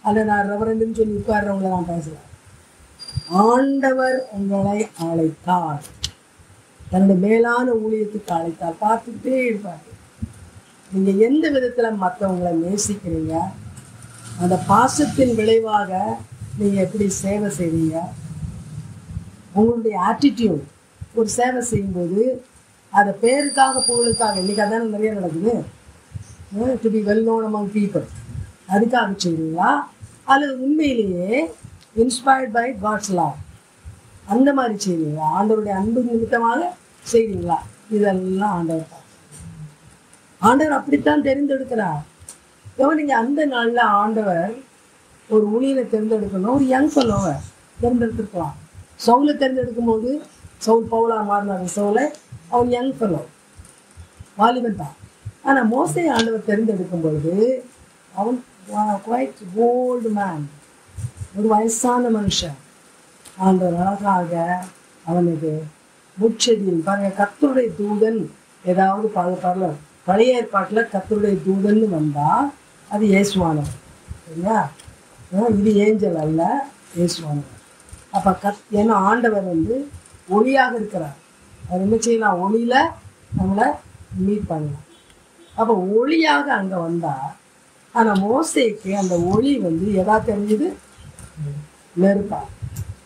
அல்ல நான் ரெவரண்டுன்னு சொல்லி உட்கார்றவங்களை நான் பேசுகிறேன். ஆண்டவர் உங்களை அழைத்தார், தன்னுடைய மேலான ஊழியத்துக்கு அழைத்தார். பார்த்துக்கிட்டே இருப்பார். நீங்கள் எந்த விதத்தில் மற்றவங்களை நேசிக்கிறீங்க, அந்த பாசத்தின் விளைவாக நீங்கள் எப்படி சேவை செய்வீங்க, உங்களுடைய ஆட்டிடியூட். ஒரு சேவை செய்யும்போது அதை பேருக்காக புகழுக்காக, இன்றைக்கி அதான நிறைய நடக்குது, to be well known among people, அதுக்காக செய்வீங்களா அல்லது உண்மையிலேயே இன்ஸ்பயர்ட் பை காட்ஸ் லவ் அந்த மாதிரி செய்வீங்களா? ஆண்டவருடைய அன்பு நிமித்தமாக செய்வீங்களா? இதெல்லாம் ஆண்டவர் அப்படித்தான் தெரிந்தெடுக்கிறார். நீங்கள் அந்த நாளில் ஆண்டவர் ஒரு ஊழியனை தேர்ந்தெடுக்கணும். ஒரு யங் ஃபெல்லோவை தேர்ந்தெடுத்துருக்கலாம். சவுலை தேர்ந்தெடுக்கும் போது சவுல் பவுலா மாறினார். சவுலை அவன் யங் ஃபெல்லோ, வாலிபன் தான். ஆனால் மோசே ஆண்டவர் தேர்ந்தெடுக்கும் பொழுது அவன் குவைட் ஓல்டு மேன், ஒரு வயசான மனுஷன் ஆண்டவர் அழகாக அவனுக்கு முட்செடியில் பாருங்க, கர்த்தருடைய தூதன் ஏதாவது பரல பழைய ஏற்பாட்டில் கர்த்தருடைய தூதன்னு வந்தா அது இயேசுவானவர். சரியா? இது ஏஞ்சல் அல்ல, இயேசுவானவர். அப்போ ஏன்னா ஆண்டவர் வந்து ஒளியாக இருக்கிறார். அவர் என்ன செய்யலாம்? ஒளியில நம்மளை மீட் பண்ணலாம். அப்போ ஒளியாக அங்கே வந்தா, ஆனால் மோசேக்கு அந்த ஒளி வந்து எதா தெரிஞ்சுது? நெருப்பா.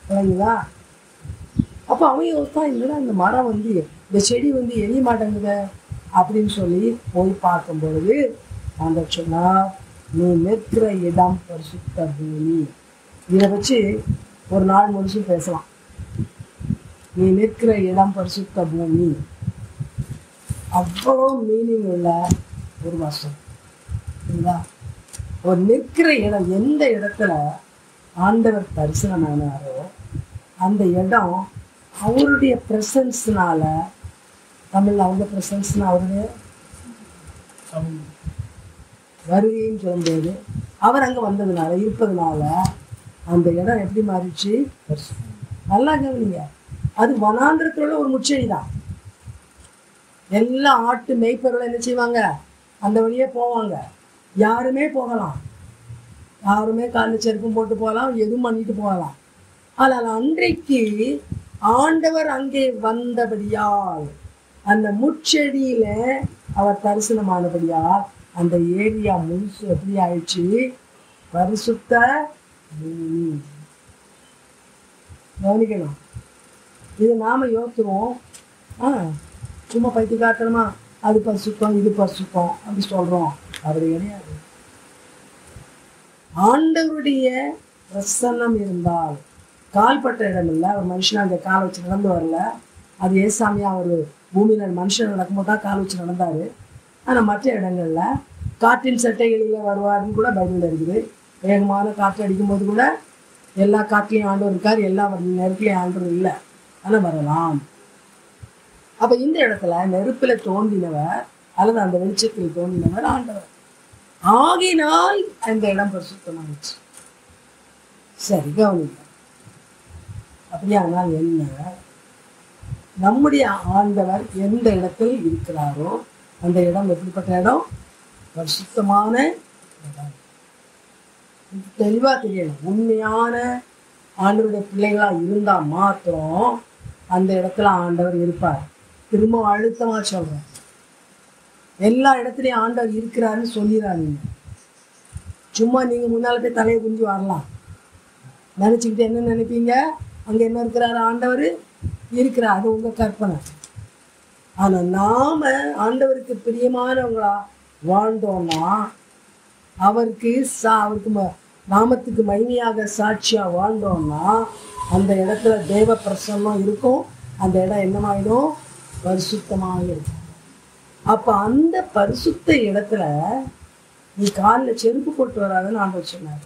விளங்குதா? அப்போ அவன் யோசித்தான், இல்லைன்னா இந்த மரம் வந்து இந்த செடி வந்து எரிய மாட்டேங்குது அப்படின்னு சொல்லி போய் பார்க்கும் பொழுது அந்த சொன்னா, நீ நிற்கிற இடம் பரிசுத்த பூமி. இதை வச்சு ஒரு நாள் முழுசும் பேசலாம். நீ நிற்கிற இடம் பரிசுத்த பூமி, அவ்வளோ மீனிங் உள்ள ஒரு வருஷம். சரிங்களா? ஒரு நிற்கிற இடம், எந்த இடத்துல ஆண்டவர் தரிசனமானாரோ அந்த இடம் அவருடைய ப்ரெசன்ஸ்னால, தமிழில் அவங்க ப்ரெசன்ஸ்னா அவருடைய வருகைன்னு சொல்லும்போது அவர் அங்கே வந்ததுனால, இருப்பதுனால அந்த இடம் எப்படி மாறிச்சு? நல்லா கவனிங்க. அது வனாந்திரத்தில் ஒரு முச்செடி தான். எல்லா ஆட்டு மேய்ப்பர்களும் என்ன செய்வாங்க? அந்த வழியே போவாங்க. யாருமே போகலாம், யாருமே காலில் செருப்பும் போட்டு போகலாம், எதுவும் பண்ணிட்டு போகலாம். ஆனால் அன்றைக்கு ஆண்டவர் அங்கே வந்தபடியால், அந்த முச்செடியில அவர் தரிசனமானபடியால் அந்த ஏரியா முழுசு எப்படி ஆயிடுச்சு? பரிசுத்த பூமி. கவனிக்கணும். இது நாம யோசிக்கிறோம், சும்மா பைத்தி காட்டணுமா, அது பரிசுத்தம் இது பரிசுத்தம் அப்படி சொல்றோம். அப்படி கிடையாது. ஆண்டவருடைய பிரசன்னம் இருந்தால், கால்பட்ட இடம் இல்லை, ஒரு மனுஷன் அந்த காலை வச்சு நடந்து வரல. அது ஏசாமியா ஒரு பூமியில் மனுஷன் நடக்கும்போது தான் கால் வச்சு நடந்தாரு. ஆனால் மற்ற இடங்கள்ல காற்றின் சட்டைகளில் வருவாருன்னு கூட பைபிளில் இருக்குது. வேகமான காற்று அடிக்கும்போது கூட எல்லா காட்டிலையும் ஆண்டவர் இருக்கார், எல்லா நெருப்பிலையும் ஆண்டவர் இல்லை, ஆனால் வரலாம். அப்போ இந்த இடத்துல நெருப்பில் தோன்றினவர் அல்லது அந்த வெளிச்சத்தில் தோன்றினவர் ஆண்டவர். ஆகினால் அந்த இடம் பரிசுத்தமாயிடுச்சு. சரி, கவனிங்க. அப்படியானால் என்ன? நம்முடைய ஆண்டவர் எந்த இடத்தில் இருக்கிறாரோ அந்த இடம் எப்படிப்பட்ட இடம்? பரிசுத்தமான இடம். தெளிவா தெரியணும். உண்மையான ஆண்டவருடைய பிள்ளைகளா இருந்தா மாத்திரம் அந்த இடத்துல ஆண்டவர் இருப்பார். திரும்ப அழுத்தமா சொல்றேன், எல்லா இடத்துலையும் ஆண்டவர் இருக்கிறாருன்னு சொல்லிடாதீங்க. சும்மா நீங்க முன்னால போய் தலையை குஞ்சு வரலாம் நினைச்சுக்கிட்டு என்ன நினைப்பீங்க? அங்க என்ன இருக்கிறாரு? ஆண்டவர் இருக்கிறார். அது உங்க கற்பனை. ஆனா நாம ஆண்டவருக்கு பிரியமானவங்களா வாழ்ந்தோம்னா, அவருக்கு நாமத்துக்கு மகிமையாக சாட்சியா வாழ்ந்தோம்னா அந்த இடத்துல தேவ பிரசன்னம் இருக்கும். அந்த இடம் என்னமாயிடும்? பரிசுத்தமாக இருக்கும். அப்ப அந்த பரிசுத்த இடத்துல நீ காலில் செருப்பு போட்டு வராதுன்னு ஆண்டவர் சொன்னார்.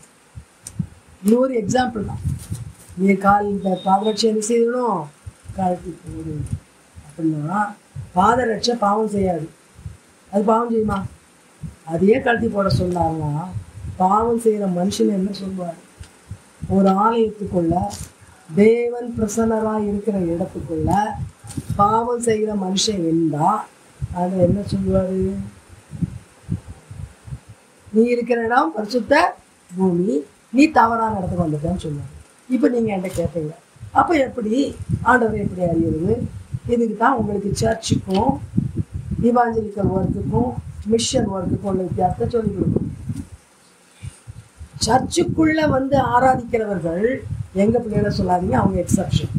இது ஒரு எக்ஸாம்பிள் தான். நீ பாதரட்சை என்ன செய்யணும்? கழட்டி போடு அப்படின்னா, பாதரட்சை பாவம் செய்யாது. அது பாவம் செய்யுமா? அதையே கழட்டி போட சொன்னாங்கன்னா பாவம் செய்கிற மனுஷன் என்ன சொல்வார்? ஒரு ஆலயத்துக்குள்ள, தேவன் பிரசன்னராக இருக்கிற இடத்துக்குள்ள பாவம் செய்கிற மனுஷன் இருந்தா அது என்ன சொல்லுவாரு? நீ இருக்கிற இடம் பரிசுத்த பூமி, நீ தவறான இடத்துக்கு வந்துட்டேன்னு சொல்லுவாரு. இப்போ நீங்கள் என்கிட்ட கேட்பீங்க, அப்போ எப்படி ஆண்டவரை எப்படி அறியுறது? இதுக்கு தான் உங்களுக்கு சர்ச்சுக்கும் இவாஞ்சலிக்கல் ஒர்க்குக்கும் மிஷன் ஒர்க்குக்கும் உள்ள வித்தியாசத்தை சொல்லிக் கொடுக்கும். சர்ச்சுக்குள்ள வந்து ஆராதிக்கிறவர்கள் எங்க பிள்ளைகளை சொல்லாதீங்க, அவங்க எக்ஸப்ஷன்.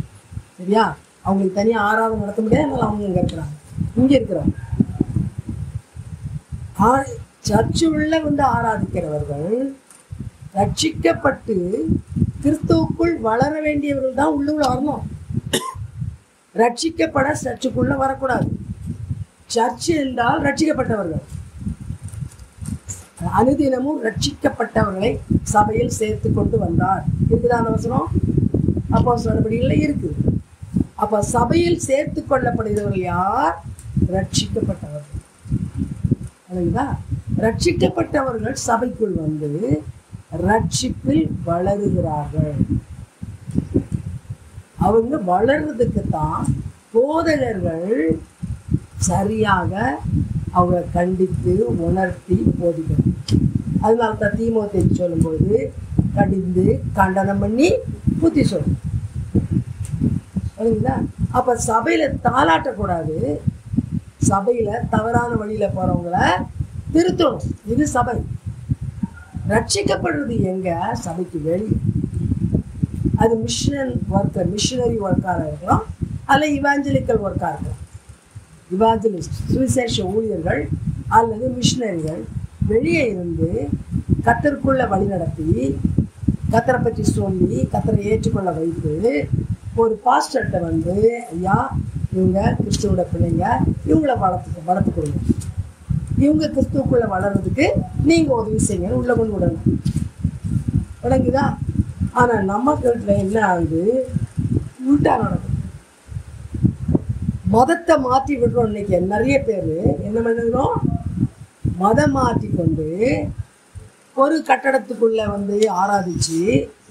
சரியா? அவங்களுக்கு தனியாக ஆராதனை நடத்த முடியாது, அதனால அவங்க இங்கே இருக்கிறாங்க, இங்கே இருக்கிறாங்க. சர்ச்சுள்ள வந்து ஆராதிக்கிறவர்கள் ரட்சிக்கப்பட்டு கிறிஸ்துவுக்குள் வளர வேண்டியவர்கள் தான் உள்ளுக்குள்ள வரணும். ரட்சிக்கப்பட சர்ச்சுக்குள்ள வரக்கூடாது. சர்ச் என்றால் ரட்சிக்கப்பட்டவர்கள். அனுதினமும் ரட்சிக்கப்பட்டவர்களை சபையில் சேர்த்து கொண்டு வந்தார். இருக்குதா அந்த வசனம்? அப்போஸ்தலர்களில் இருக்குது. அப்ப சபையில் சேர்த்து கொள்ளப்படுகிறவர்கள் யார்? ரட்சிக்கப்பட்டவர்கள். ரட்சிக்கப்பட்டவர்கள் சபைக்குள் வந்து ரட்சிப்பில் வளருகிறார்கள். அவங்க வளர்றதுக்கு தான் போதகர்கள் சரியாக அவங்க கண்டித்து உணர்த்தி போதிக்கணும். அதனால தான் தீமோத்தேயுக்கு சொல்லும்போது கடிந்து கண்டனம் பண்ணி புத்தி சொல்லணும். சரிங்களா? அப்ப சபையில தாளாட்டக்கூடாது. சபையில தவறான வழியில போறவங்கள திருத்தணும். இது சபை. ரட்சிக்கப்படுறது எங்க? சபைக்கு வெளியே. அது மிஷனரி ஒர்க்காக இருக்கலாம், அல்ல இவாஞ்சலிக்கல் ஒர்க்காக இருக்கலாம். இவாஞ்சலிஸ்ட் சுவிசேஷ ஊழியர்கள் அல்லது மிஷனரிகள் வெளியே இருந்து கத்தருக்குள்ள வழி நடத்தி கத்தரை பற்றி சொல்லி கத்தரை ஏற்றுக்கொள்ள வைத்து ஒரு பாஸ்டர்கிட்ட வந்து, ஐயா இவங்க கிறிஸ்துவோட பிள்ளைங்க, இவங்கள வளர்த்து கொடுங்க, இவங்க கிறிஸ்துவுக்குள்ள வளர்றதுக்கு நீங்க உதவி செய்யுங்க, உள்ள கொண்டு விடணும். விளங்குதா? ஆனா நம்ம வீட்டுல என்ன ஆகுது? உள்டா நடக்கும். மதத்தை மாற்றி விடுறோம். இன்னைக்கு நிறைய பேர் என்ன பண்ணுறோம்? மதம் மாற்றி கொண்டு ஒரு கட்டடத்துக்குள்ள வந்து ஆராதிச்சு,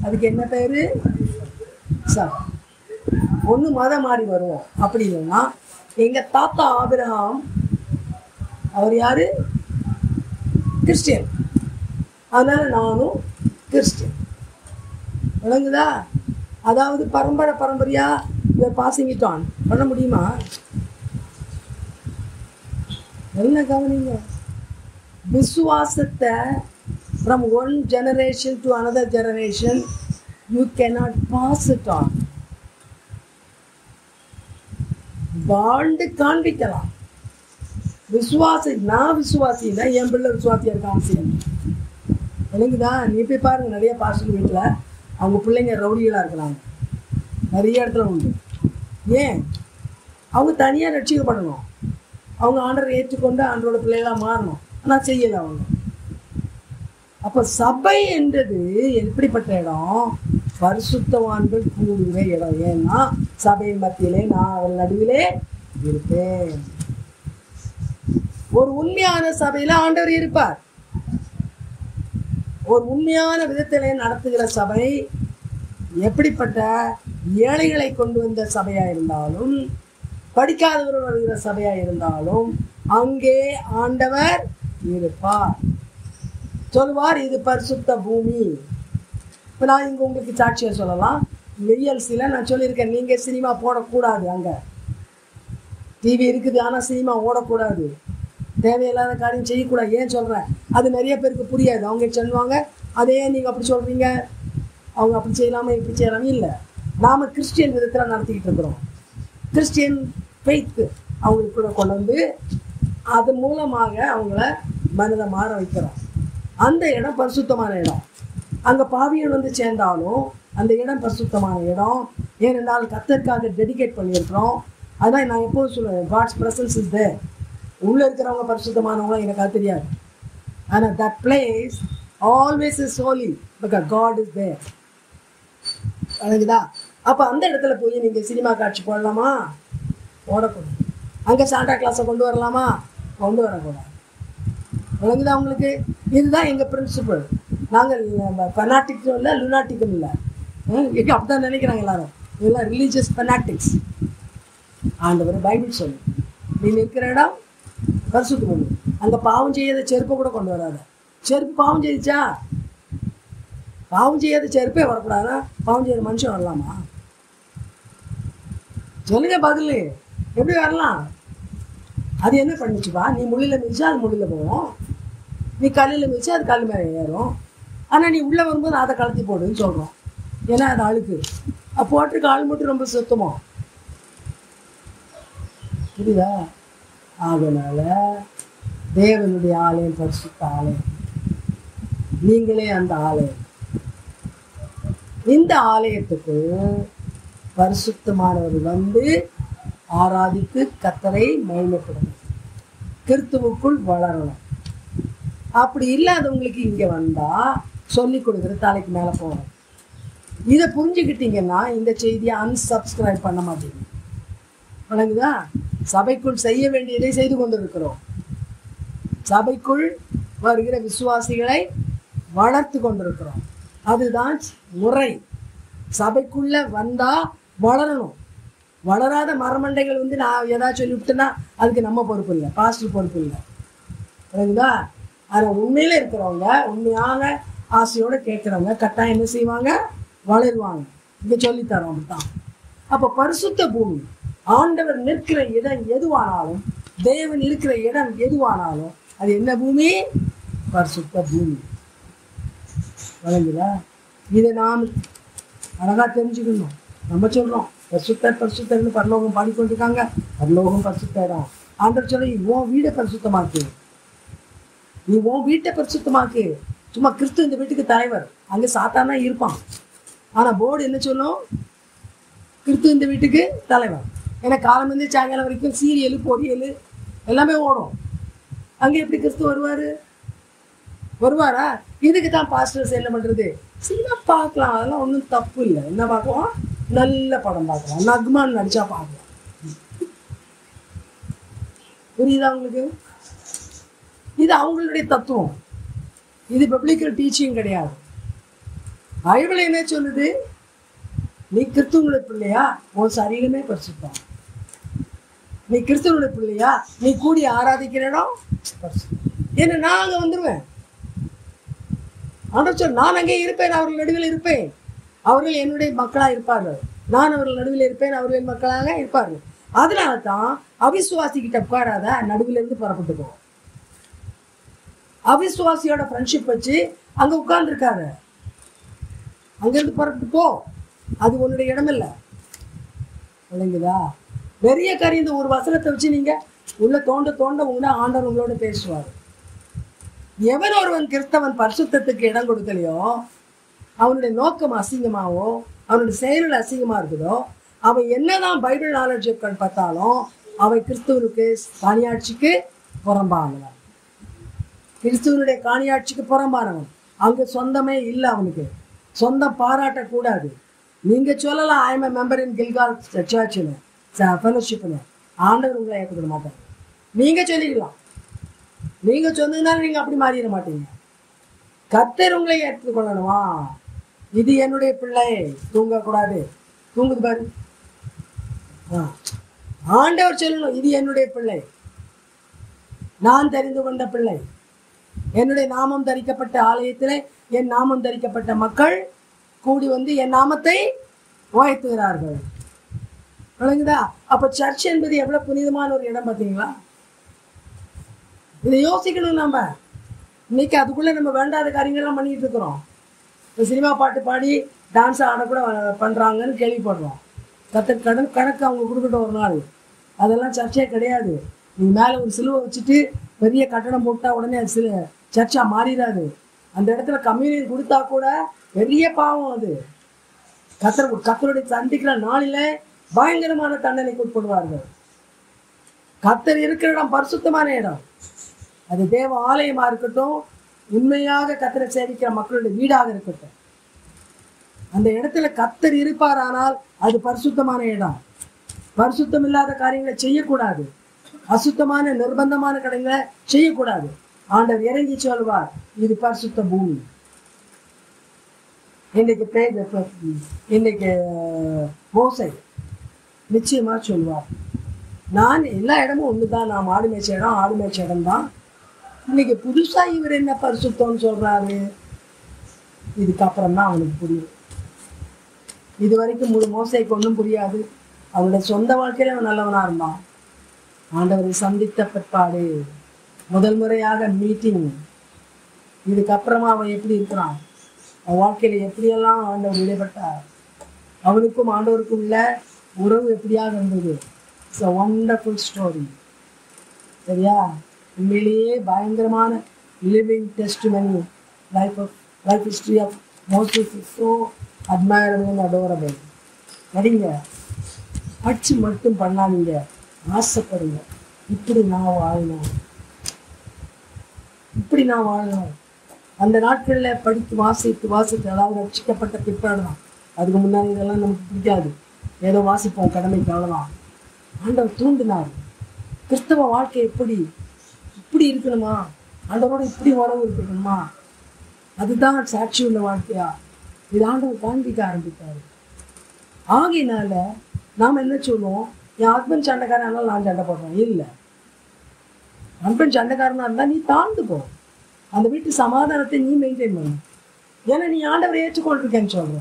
அதுக்கு என்ன பேரு? சார் ஒன்று மதம் மாறி வருவோம். அப்படி இல்லைன்னா எங்க தாத்தா ஆபிரகாம், அவர் யாரு? கிறிஸ்டியன். அதனால நானும் கிறிஸ்டியன். விளங்குதா? அதாவது பரம்பரையா பாசிங் இட் ஆன் பண்ண முடியுமா? என்ன கவனிங்க. விசுவாசத்தை from one generation to another generation you cannot pass it on. வாழ்ந்து காண்பிக்கலாம். விசுவாசி, நான் விசுவாசி தான், என் பிள்ளை விசுவாசியா இருக்கான். விளங்குதா? நீ போய் பாருங்க, நிறைய பாஸ்டர் வீட்டில் அவங்க பிள்ளைங்க ரவுடிகளாக இருக்கிறாங்க. நிறைய இடத்துல உண்டு. ஏன்? அவங்க தனியாக ரட்சிக்கப்படணும். அவங்க ஆண்டரை ஏற்றுக்கொண்டு ஆண்டரோட பிள்ளைகளாக மாறணும். ஆனால் செய்யலை அவங்க. அப்போ சபை என்றது எப்படிப்பட்ட இடம்? பரிசுத்தவான்கள் கூடுகிற இடம். ஏன்னா சபையின் மத்தியிலே நான் அவள் நடுவிலே இருப்பேன். ஒரு உண்மையான சபையில ஆண்டவர் இருப்பார். ஒரு உண்மையான விதத்திலே நடத்துகிற சபை எப்படிப்பட்ட ஏழைகளை கொண்டு வந்த சபையா இருந்தாலும், படிக்காதவர்கள் வருகிற சபையா இருந்தாலும், அங்கே ஆண்டவர் இருப்பார். சொல்வார், இது பரிசுத்த பூமி. இப்போ நான் இங்கே உங்களுக்கு சாட்சியை சொல்லலாம். வெய்யல்சியில் நான் சொல்லியிருக்கேன், நீங்கள் சினிமா போடக்கூடாது. அங்கே டிவி இருக்குது, ஆனால் சினிமா ஓடக்கூடாது. தேவையில்லாத காரியம் செய்யக்கூடாது. ஏன் சொல்கிறேன்? அது நிறைய பேருக்கு புரியாது. அவங்க சொல்லுவாங்க, அதே நீங்கள் அப்படி சொல்கிறீங்க, அவங்க அப்படி செய்யலாமா இப்படி செய்யலாமே. இல்லை, நாம் கிறிஸ்டியன் விதத்தில் நடத்திக்கிட்டு இருக்கிறோம். கிறிஸ்டியன் ஃபெய்த்து அவங்களுக்கு கூட கொண்டு வந்து அது மூலமாக அவங்கள மனதை மாற வைக்கிறோம். அந்த இடம் பரிசுத்தமான இடம். அங்கே பாவியன் வந்து சேர்ந்தாலும் அந்த இடம் பரிசுத்தமான இடம். ஏனென்றால் கர்த்தருக்காக டெடிகேட் பண்ணியிருக்கிறோம். அதான் நான் எப்போதும் சொல்லுவேன், காட்ஸ் பிரசன்ஸ் இஸ் தேர். உள்ளே இருக்கிறவங்க பரிசுத்தமானவங்களும் எனக்கு அது தெரியாது. ஆனால் that place always is holy because God is there. அதுக்குதா? அப்போ அந்த இடத்துல போய் நீங்கள் சினிமா காட்சி போடலாமா? போடக்கூடாது. அங்கே சாண்டா கிளாஸை கொண்டு வரலாமா? கொண்டு வரக்கூடாது. விளங்குதா உங்களுக்கு? இதுதான் எங்கள் பிரின்சிபல். நாங்கள் ஃபெனாட்டிக்ஸும் இல்லை, லுனாட்டிக்கும் இல்லை. அப்படி தான் நினைக்கிறாங்க எல்லாரும். இதெல்லாம் ரிலீஜியஸ் ஃபெனாட்டிக்ஸ். ஆண்டவர் பைபிள் சொல்லு, நீ இருக்கிற இடம் பரிசுத்தம் பண்ணு. அங்கே பாவம் செய்யாத செருப்பை கூட கொண்டு வராத. செருப்பு பாவம் செய்திச்சா? பாவம் செய்யாத செருப்பே வரக்கூடாதா? பாவம் செய்யாத மனுஷன் வரலாமா? சொல்லுங்க பதில். எப்படி வரலாம்? அது என்ன பண்ணிச்சுப்பா? நீ முள்ளில் மிதிச்சா அது முள்ளில் போகும், நீ கல்லில் மிதிச்சா அது கல் மேலே ஏறும். ஆனால் நீ உள்ளே வரும்போது அதை கலத்தி போடுன்னு சொல்கிறோம். ஏன்னா அது அழுக்கு. போட்டிருக்க ஆள் மட்டும் ரொம்ப சுத்தமாக. புரியுதா? அதனால தேவனுடைய ஆலயம் பரிசுத்த ஆலயம். நீங்களே அந்த ஆலயம். இந்த ஆலயத்துக்கு பரிசுத்தமானவர் வந்து ஆராதித்து கர்த்தரை மகிமைப்படணும், கிறிஸ்துவுக்குள் வளரணும். அப்படி இல்லாதவங்களுக்கு இங்கே வந்தால் சொல்லி கொடுக்குற தலைக்கு மேலே போகணும். இதை புரிஞ்சுக்கிட்டீங்கன்னா இந்த செய்தியை அன்சப்ஸ்கிரைப் பண்ண மாட்டீங்க. வணங்குதா? சபைக்குள் செய்ய வேண்டியதை செய்து கொண்டு இருக்கிறோம். சபைக்குள் வருகிற விசுவாசிகளை வளர்த்து கொண்டிருக்கிறோம். அதுதான் முறை. சபைக்குள்ள வந்தா வளரணும். வளராத மரமண்டைகள் வந்து நான் ஏதாவது சொல்லிவிட்டேன்னா அதுக்கு நம்ம பொறுப்பு இல்லை, பாஸ்டர் பொறுப்பு இல்லை. புரியுதா? ஆனால் உண்மையில இருக்கிறவங்க, உண்மையான ஆசையோடு கேட்குறவங்க கட்டாயம் என்ன செய்வாங்க? வளருவாங்க. இங்கே சொல்லித்தரோம். அப்படித்தான். அப்போ பரிசுத்த பூமி, ஆண்டவர் நிற்கிற இடம் எதுவானாலும், தேவன் இருக்கிற இடம் எதுவானாலும் அது என்ன பூமி? பரிசுத்த பூமி. வழங்குதா? இதை நாம் அழகா தெரிஞ்சுக்கணும். நம்ம சொல்றோம் பரிசுத்தர் பரிசுத்தர்னு பரலோகம் பாடிக்கொண்டிருக்காங்க. பரலோகம் பரிசுத்தம். ஆண்டவர் சொல்ல, உன் வீடை பரிசுத்தமாக்கு, நீ உன் வீட்டை பரிசுத்தமாக்கு. சும்மா கிறிஸ்து இந்த வீட்டுக்கு தலைவர், அங்கே சாத்தானா இருப்பான். ஆனால் போர்டு என்ன சொல்லும்? கிறிஸ்து இந்த வீட்டுக்கு தலைவர். ஏன்னா காலம் வந்து சாயங்காலம் வரைக்கும் சீரியலு பொரியல் எல்லாமே ஓடும். அங்கே எப்படி கிறிஸ்து வருவாரா? இதுக்கு தான் பாஸ்டர்ஸ் என்ன பண்ணுறது? சின்ன பார்க்கலாம், அதெல்லாம் ஒன்றும் தப்பு இல்லை. என்ன பார்க்கலாம்? நல்ல படம் பார்க்கலாம், நக்மான் நடிச்சா பார்க்கலாம். புரியுதா உங்களுக்கு? இது அவங்களுடைய தத்துவம். இது பப்ளிக்கல் டீச்சிங் கிடையாது. பைபிள் என்ன சொல்லுது? நீ கிறிஸ்துவனுடைய பிள்ளையா, உன் சரீரமே பரிசுத்தம். நீ கிறிஸ்துவனுடைய பிள்ளையா, நீ கூடி ஆராதிக்கிற இடம் ஏன்னா நான் அங்கே வந்துடுவேன். ஆண்டவர் சொல், நான் அங்கே இருப்பேன், அவர்கள் நடுவில் இருப்பேன், அவர்கள் என்னுடைய மக்களாக இருப்பார்கள். நான் அவர்கள் நடுவில் இருப்பேன், அவர்கள் மக்களாக இருப்பார்கள். அதனால தான் அவிசுவாசிக்கிட்ட உட்காராத, நடுவில் இருந்து புறப்பட்டு போ. அவிசுவாசியோட ஃப்ரெண்ட்ஷிப் வச்சு அங்கே உட்கார்ந்துருக்காரு, அங்கேருந்து புறப்பட்டு போ. அது உன்னுடைய இடம் இல்லை. இல்லைங்களா? பெரிய காரியம். இந்த ஒரு வசனத்தை வச்சு நீங்க உள்ள தோண்ட உங்களை ஆண்டவர் உங்களோட பேசுவார். எவன் ஒருவன் கிறிஸ்தவன் பரிசுத்தத்துக்கு இடம் கொடுக்கலையோ, அவனுடைய நோக்கம் அசிங்கமாவோ, அவனுடைய செயல்கள் அசிங்கமா இருக்குதோ, அவன் என்னதான் பைபிள் நாலேஜ் பார்த்தாலும் அவன் கிறிஸ்துவனுக்கு காணியாட்சிக்கு புறம்பானவன். கிறிஸ்துவனுடைய காணியாட்சிக்கு புறம்பானவன். அங்க சொந்தமே இல்லை. அவனுக்கு சொந்தம் பாராட்டக்கூடாது. நீங்க சொல்லலாம், I am a member in Gilgal சர்ச்னு, ஃபெலோஷிப்னு. ஆண்டவர் உங்களை ஏற்றுக்கிட மாட்டாங்க. நீங்க சொல்லிக்கலாம். நீங்க சொன்னதுனால நீங்க அப்படி மாறிட மாட்டீங்க. கர்த்தர் உங்களை ஏற்றுக்கொள்ளணுமா? இது என்னுடைய பிள்ளை, தூங்கக்கூடாது. தூங்குது பாரு. ஆண்டவர் சொல்லணும், இது என்னுடைய பிள்ளை, நான் தெரிந்து கொண்ட பிள்ளை. என்னுடைய நாமம் தரிக்கப்பட்ட ஆலயத்திலே என் நாமம் தரிக்கப்பட்ட மக்கள் கூடி வந்து என் நாமத்தை உயர்த்துகிறார்கள். விளங்குதா? அப்ப சர்ச் என்பது எவ்வளவு புனிதமான ஒரு இடம் பார்த்தீங்களா? இதை யோசிக்கணும். நம்ம இன்னைக்கு அதுக்குள்ள நம்ம வேண்டாத காரியங்கள்லாம் பண்ணிட்டு இருக்கிறோம். இப்போ சினிமா பாட்டு பாடி டான்ஸ் ஆடக்கூட பண்றாங்கன்னு கேள்விப்படுறோம். கணக்கு அவங்க கொடுக்கட்டும் ஒரு நாள். அதெல்லாம் சர்ச்சே கிடையாது. நீங்க மேலே ஒரு சிலுவை வச்சுட்டு பெரிய கட்டணம் போட்டா உடனே அது சர்ச்சா மாறிடாது. அந்த இடத்துல கம்யூனியன் கொடுத்தா கூட பெரிய பாவம். அது கர்த்தருடைய சந்திக்கிற நாளில பயங்கரமான தண்டனைக்கு உட்படுவார்கள். கர்த்தர் இருக்கிற இடம் பரிசுத்தமான இடம். அது தேவ ஆலயமா இருக்கட்டும், உண்மையாக கர்த்தரை சேவிக்கிற மக்களுடைய வீடாக இருக்கட்டும், அந்த இடத்துல கர்த்தர் இருப்பாரானால் அது பரிசுத்தமான இடம். பரிசுத்தம் இல்லாத காரியங்களை செய்யக்கூடாது. அசுத்தமான நிர்பந்தமான காரியங்களை செய்யக்கூடாது. ஆண்டவர் இறங்கி சொல்வார், இது பரிசுத்த பூமி. இன்னைக்கு மோசை நிச்சயமா சொல்வார், நான் எல்லா இடமும் ஒண்ணுதான், நான் ஆடு மேய்ச்ச இடம் தான். இன்னைக்கு புதுசா இவர் என்ன பரிசுத்தம்னு சொல்றாரு, இதுக்கப்புறம் தான் அவனுக்கு புரியும். இது வரைக்கும் மோசைக்கு ஒன்றும் புரியாது. அவனுடைய சொந்த வாழ்க்கையில அவன் நல்லவனா இருந்தான். ஆண்டவரை சந்தித்த பிற்பாடு முதல் முறையாக மீட்டிங், இதுக்கப்புறமா அவன் எப்படி இருக்கிறான், அவன் வாழ்க்கையில எப்படியெல்லாம் ஆண்டவர் இடைப்பட்டார், அவனுக்கும் ஆண்டவருக்கும் உள்ள உறவு எப்படியாக இருந்தது. It's a wonderful story. சரியா? உண்மையிலேயே பயங்கரமான living testimony. Life history of Moses is so admirable and adorable. படிங்க, படிச்சு மட்டும் பண்ணாதீங்க, ஆசைப்படுங்க. இப்படி நான் வாழணும். அந்த நாட்களில் படித்து வாசித்து அதாவது ரட்சிக்கப்பட்ட பிற்பாடு தான். அதுக்கு முன்னாடி இதெல்லாம் நமக்கு பிடிக்காது, ஏதோ வாசிப்போம் கடமைக்கு, அவ்வளோதான். ஆண்டவர் தூண்டினார். கிறிஸ்தவ வாழ்க்கை இப்படி இருக்கணுமா, ஆண்டவரோட இப்படி உறவு இருக்கணுமா, அதுதான் சாட்சி உள்ள வாழ்க்கையா? இது ஆண்டவர் காண்பிக்க ஆரம்பித்தாரு. ஆகையினால நாம் என்ன சொல்லுவோம், என் ஹஸ்பண்ட் சண்டைக்காரனால நான் சண்டை போடுறேன். இல்லை, ஹஸ்பண்ட் சண்டைக்காரனா இருந்தா நீ தாழ்ந்து போ. அந்த வீட்டு சமாதானத்தை நீ மெயின்டைன் பண்ணு. ஏன்னா நீ ஆண்டவரை ஏற்றுக்கொண்டிருக்கேன்னு சொல்ற.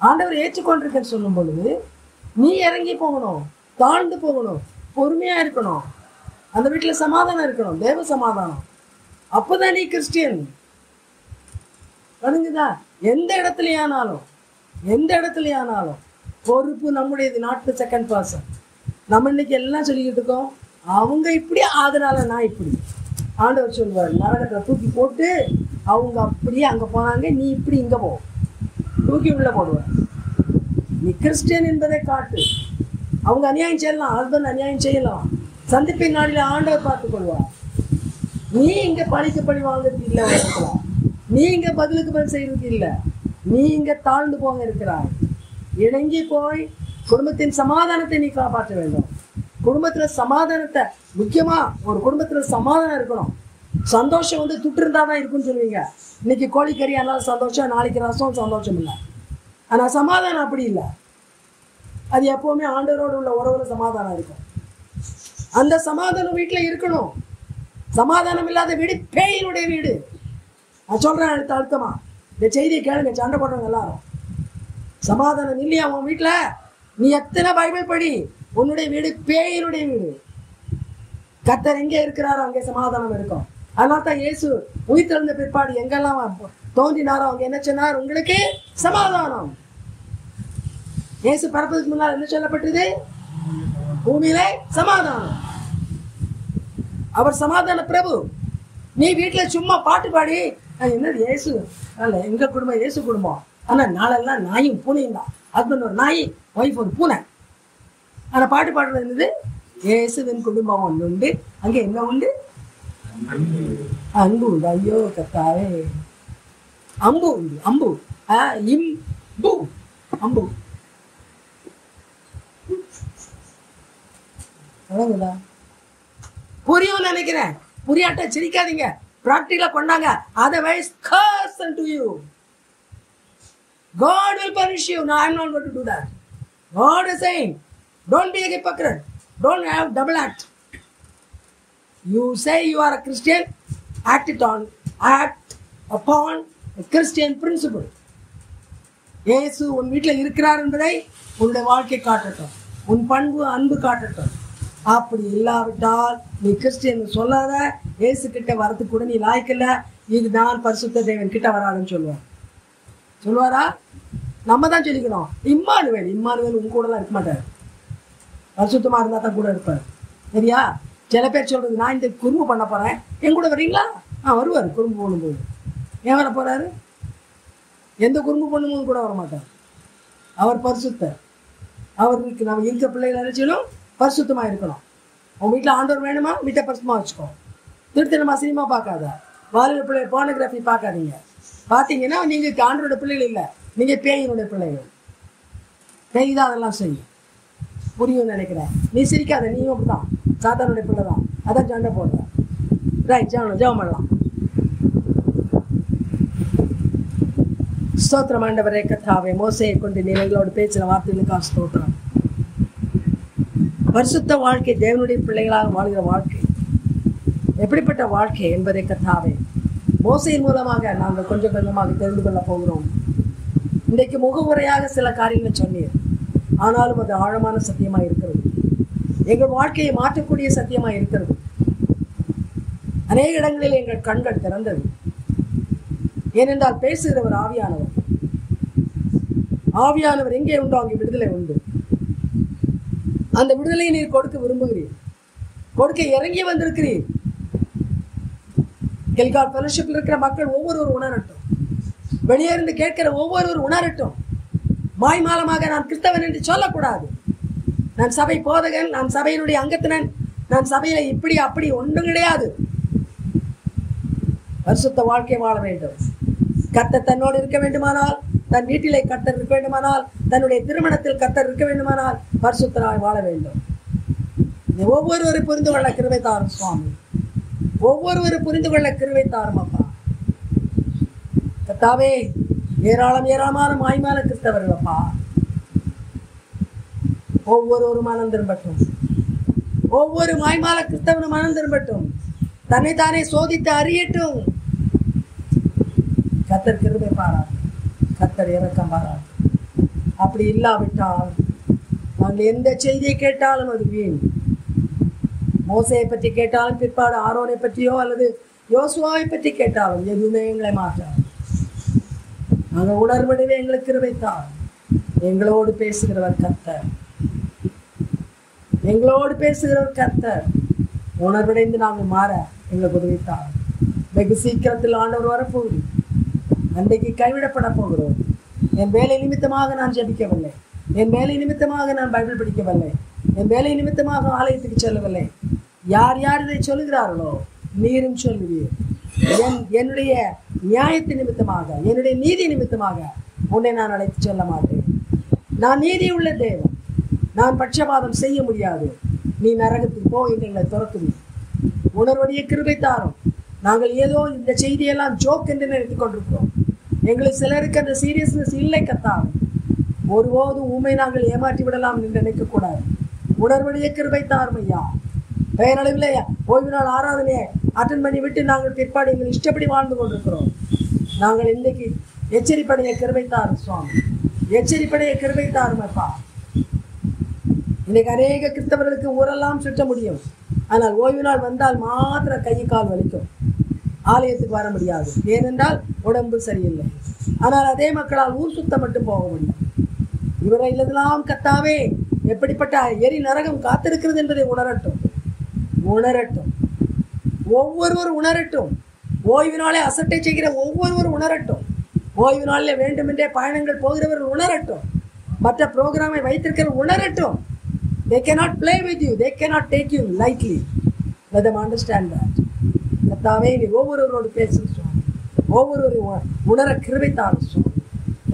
ஆண்டவரை ஏற்றுக்கொண்டிருக்கேன்னு சொல்லும் பொழுது நீ இறங்கி போகணும், தாழ்ந்து போகணும், பொறுமையா இருக்கணும். அந்த வீட்டுல சமாதானம் இருக்கணும், தேவ சமாதானம். அப்பதான் நீ கிறிஸ்டியன். புரிஞ்சுதா? எந்த இடத்துலயானாலும் பொறுப்பு நம்முடையது, நாட் செகண்ட் பர்சன். நம்ம இன்னைக்கு எல்லாம் சொல்லிக்கிட்டு இருக்கோம், அவங்க இப்படி அதனால நான் இப்படி. ஆண்டவர் சொல்வார், நரகத்தை தூக்கி போட்டு அவங்க அப்படியே அங்க போனாங்க, நீ இப்படி இங்க போ, தூக்கி உள்ள போடுவார். நீ கிறிஸ்டியன் என்பதை காட்டு. அவங்க அநியாயம் செய்யலாம், ஹஸ்பண்ட் அநியாயம் செய்யலாம், சந்திப்பின் நாளில ஆண்டவர் பார்த்துக் கொள்வார். நீ இங்க பழிக்கு பழி வாங்குறதுக்கு இல்லை, உலகத்துல நீ இங்க பதிலுக்கு பதில் செய்யறதுக்கு இல்லை. நீ இங்க தாழ்ந்து போக இருக்கிறாய். இணங்கி போய் குடும்பத்தின் சமாதானத்தை நீ காப்பாற்ற வேண்டும். குடும்பத்துல சமாதானத்தை, முக்கியமா ஒரு குடும்பத்துல சமாதானம் இருக்கணும். சந்தோஷம் வந்து துட்டு இருந்தாதான் இருக்குன்னு சொல்லுவீங்க. இன்னைக்கு கோழிக்கறி அதனால சந்தோஷம், நாளைக்கு ரசம் சந்தோஷம் இல்லை. ஆனா சமாதானம் அப்படி இல்லை. அது எப்பவுமே ஆண்டவரோடு உள்ள உறவுல சமாதானம் இருக்கும். அந்த சமாதானம் வீட்டுல இருக்கணும். சமாதானம் இல்லாத வீடு பேயினுடைய வீடு. நான் சொல்றேன் அழுத்தமா, இந்த செய்தியை கேளுங்க, சண்டை போடுறவங்க எல்லாரும். சமாதானம் இல்லையா உன் வீட்டுல, நீ எத்தனை பைபிள் படி, உன்னுடைய வீடு பேயினுடைய வீடு. கர்த்தர் எங்கே இருக்கிறாரோ அங்கே சமாதானம் இருக்கும். அதனால தான் இயேசு உயிர்த்தெழுந்த பிற்பாடு எங்கெல்லாம் தோன்றினாரோ அவங்க என்ன சொன்னார், உங்களுக்கு சமாதானம். இயேசு பிறப்பதற்கு முன்னால் என்ன சொல்லப்பட்டது, பூமியிலே சமாதானம். அவர் சமாதான பிரபு. நீ வீட்டுல சும்மா பாட்டு பாடி என்னது இயேசு அல்ல, எங்க குடும்பம் இயேசு குடும்பம், ஆனா நாளெல்லாம் நாயும் பூனையும் தான். ஹஸ்பண்ட் ஒரு நாய், ஒய்ஃப் ஒரு பூனை. ஆனா பாட்டு பாடுறது என்னது, இயேசுவின் குடும்பம் ஒன்று உண்டு, அங்க என்ன உண்டு, அன்பு உண்டு. ஐயோ கத்தாவே, அம்பு உண்டு, அம்பு இம்பு அம்பு. புரியும் நினைக்கிறேன். புரியாட்ட சிரிக்காதீங்க, பிராக்டிகலா கொண்டாங்க. Otherwise, curse unto you. God will punish you. No, I'm not going to do that. God is saying, don't be a hypocrite. Don't have double act. You say you are a Christian, act upon a Christian principle. இயேசு உன் வீட்டில் இருக்கிறார் என்பதை உன்னுடைய வாழ்க்கை காட்டட்டும், உன் பண்பு அன்பு காட்டட்டும். அப்படி இல்லாவிட்டால் நீ கிறிஸ்டியன் சொல்லாத. இயேசு கிட்ட வரதுக்கு கூட நீ லாய்க்கல. இது நான் பரிசுத்த தேவன் கிட்ட வராதுன்னு சொல்லுவாரா? நம்ம தான் சொல்லிக்கணும். இம்மானுவேல் உங்க கூட எல்லாம் இருக்க மாட்டார். பரிசுத்தமா இருந்தா தான் கூட இருப்பார். சரியா? சில பேர் சொல்றது, நான் இந்த குறும்பு பண்ண போறேன், என் கூட வரீங்களா? வருவார். குறும்பு பண்ணும்போது ஏன் வர போறாரு? எந்த குறும்பு பண்ணும்போது கூட வர மாட்டார். அவர் பரிசுத்தர். அவருக்கு நம்ம இருக்க பிள்ளைகள் நினைச்சாலும் பரிசுத்தமா இருக்கணும். உங்க வீட்டுல ஆண்டவர் வேணுமா, வீட்டை பரிசுத்தமா வச்சுக்கோ. திருத்தனமா சினிமா பார்க்காத, வாலிப பிள்ளை போனோகிராஃபி பார்க்காதீங்க. பார்த்தீங்கன்னா நீங்க ஆண்டவரோட பிள்ளைகள் இல்லை, நீங்க பேயினுடைய பிள்ளைகள். பேய் தான் அதெல்லாம் செய்யும். புரியும் நினைக்கிறேன். நீ சிரிக்காத, நீயும் அப்படிதான் சாத்தானுடைய பிள்ளை தான். அதான் சண்டை போடுற. ரைட், ஜெபம் பண்ணலாம். ஸ்தோத்திரம் ஆண்டவரே கர்த்தாவே, மோசையை கொண்டு நீ எங்களோட பேச்சின வார்த்தைகளுக்காக ஸ்தோத்திரம். பரிசுத்த வாழ்க்கை, தேவனுடைய பிள்ளைகளாக வாழ்கிற வாழ்க்கை எப்படிப்பட்ட வாழ்க்கை என்பதை கர்த்தாவே மோசையின் மூலமாக நாங்கள் கொஞ்சம் கொஞ்சமாக தெரிந்து கொள்ள போகிறோம். இன்றைக்கு முகவுரையாக சில காரியங்கள் சொன்னீர், ஆனாலும் அது ஆழமான சத்தியமாக இருக்கிறது. எங்கள் வாழ்க்கையை மாற்றக்கூடிய சத்தியமாக இருக்கிறது. அநேக இடங்களில் எங்கள் கண்கள் திறந்தது. ஏனென்றால் பேசுகிறவர் ஆவியானவர். ஆவியானவர் எங்கே உண்டோ அங்கே விடுதலை உண்டு. அந்த விடுதலையை நீர் கொடுக்க விரும்புகிறீர், கொடுக்க இறங்கி வந்திருக்கிறீர். கில்கால் ஃபெலோஷிப்ல இருக்கிற மக்கள் ஒவ்வொருவரும் உணரட்டும். வெளியே இருந்து கேட்கிற ஒவ்வொருவரும் உணரட்டும். மாய்மாலமாக நான் கிறிஸ்தவன் என்று சொல்லக்கூடாது. நான் சபை போதகன், நான் சபையினுடைய அங்கத்தினன், நான் சபையில இப்படி அப்படி ஒன்றும் கிடையாது. பரிசுத்த வாழ்க்கை வாழ வேண்டும். கர்த்தர் தன்னோடு இருக்க வேண்டுமானால், தன் வீட்டிலே கர்த்தர் இருக்க வேண்டுமானால், தன்னுடைய திருமணத்தில் கர்த்தர் இருக்க வேண்டுமானால் பரிசுத்தராய் வாழ வேண்டும். ஒவ்வொருவரும் புரிந்து கொள்ள கிருபை தாரும் சுவாமி. ஒவ்வொருவரும் புரிந்து கொள்ள கிருபை தாரும் அப்பா. கர்த்தாவே, ஏராளமான மாய்மால கிறிஸ்தவர்கள் அப்பா, ஒவ்வொரு மனம் திரும்பட்டும். ஒவ்வொரு மாய்மால கிறிஸ்தவனும் மனம் திரும்பட்டும். தன்னைத்தானே சோதித்து அறியட்டும். கர்த்தர் கிருபை பாராட்டு, கர்த்தர் இரக்கம் பாராட்டு. அப்படி இல்லாவிட்டால் நாங்கள் எந்த செய்தியை கேட்டாலும் அது வீண். மோசையை பற்றி கேட்டாலும், பிற்பாடு ஆரோனை பற்றியோ அல்லது யோசுவாவை பற்றி கேட்டாலும் எதுவுமே எங்களை மாற்றாது. நாங்கள் உணர்வடைவே எங்களுக்கு கிருபைத்தார். எங்களோடு பேசுகிறவர் கர்த்தர், எங்களோடு பேசுகிறவர் கர்த்தர். உணர்வடைந்து நாங்கள் மாற எங்களுக்கு உதவித்தார். வெகு சீக்கிரத்தில் ஆண்டவர் வரப்போகுது. அன்றைக்கு கைவிடப்பட போகிறோம். என் வேலை நிமித்தமாக நான் ஜெபிக்கவில்லை, என் வேலை நிமித்தமாக நான் பைபிள் படிக்கவில்லை, என் வேலை நிமித்தமாக ஆலயத்துக்கு செல்லவில்லை. யார் யார் இதை சொல்லுகிறார்களோ நீரும் சொல்லுவீர். என்னுடைய நியாயத்தின் நிமித்தமாக, என்னுடைய நீதி நிமித்தமாக உன்னை நான் அழைத்து சொல்ல மாட்டேன். நான் நீதி உள்ள தேவன், நான் பட்சபாதம் செய்ய முடியாது. நீ நரகத்துக்கு போ என்று எங்களை துரத்துவீர். உணர்வடைய கிருபை தாரும். நாங்கள் ஏதோ இந்த செய்தியெல்லாம் ஜோக் என்று நினைத்துக் கொண்டிருக்கிறோம். எங்களுக்கு சிலருக்கு அந்த சீரியஸ்னஸ் இல்லை கர்த்தாவே. ஒருபோதும் உண்மை நாங்கள் ஏமாற்றி விடலாம் என்று நினைக்கக்கூடாது. உணர்வடைய கிருபை தாரும் ஐயா. பெயரளவில் ஓய்வு நாள் ஆராதனையை அட்டன் பண்ணி விட்டு நாங்கள் பிற்பாடு எங்கள் இஷ்டப்படி வாழ்ந்து கொண்டிருக்கிறோம். நாங்கள் இன்னைக்கு எச்சரிப்படைய கிருபை தாரும் சுவாமி, எச்சரிப்படைய கிருபை தாரும் அப்பா. இன்னைக்கு அநேக கிறிஸ்தவர்களுக்கு ஊரெல்லாம் சுற்ற முடியும், ஆனால் ஓய்வு நாள் வந்தால் மாத்திர கை கால் வலிக்கும், ஆலயத்துக்கு வர முடியாது. ஏனென்றால் உடம்பு சரியில்லை. ஆனால் அதே மக்களால் ஊர் சுத்த மட்டும் போக முடியும். இவரை இல்லதெல்லாம் கர்த்தாவே எப்படிப்பட்ட எரி நரகம் காத்திருக்கிறது என்பதை உணரட்டும், உணரட்டும். ஒவ்வொருவரும் உணரட்டும். ஓய்வு நாளை அசட்டை செய்கிற ஒவ்வொருவரும் உணரட்டும். ஓய்வு நாளில் வேண்டுமென்றே பயணங்கள் போகிறவர்கள் உணரட்டும். மற்ற ப்ரோக்ராமை வைத்திருக்கிற உணரட்டும். They cannot play with you. They cannot take you lightly. Let them understand that. கர்த்தாவே, நீ ஒவ்வொருவரோடு பேசுகிறோம், ஒவ்வொருவரையும் உணர கிருபை தாரும்.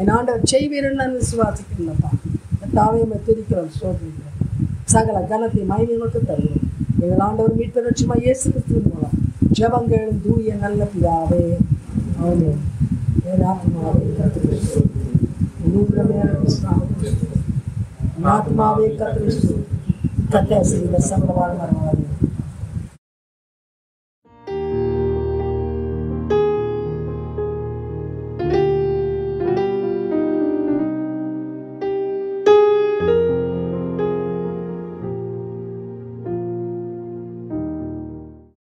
என் ஆண்டவர் செய்வீர்கள் நான் விசுவாசிக்கிறேன்ப்பா. கர்த்தாவே, உம்மை துதிக்கிறோம், ஸ்தோத்திரிக்கிறோம். சகல கனத்தை மகிமைக்கு தருகிறோம். எங்கள் ஆண்டவர் மீட்பர் ரட்சகர் இயேசு கிறிஸ்துவின் மூலம் ஜெபங்களும் தூய நல்ல பிதாவே, ஆமென். என் ஆத்மாவே கர்த்தரை ஸ்தோத்திரி. ஆத்மாவே கர்த்தரை ஸ்தோத்திரி. கர்த்தர் செய்த சகல வரமானது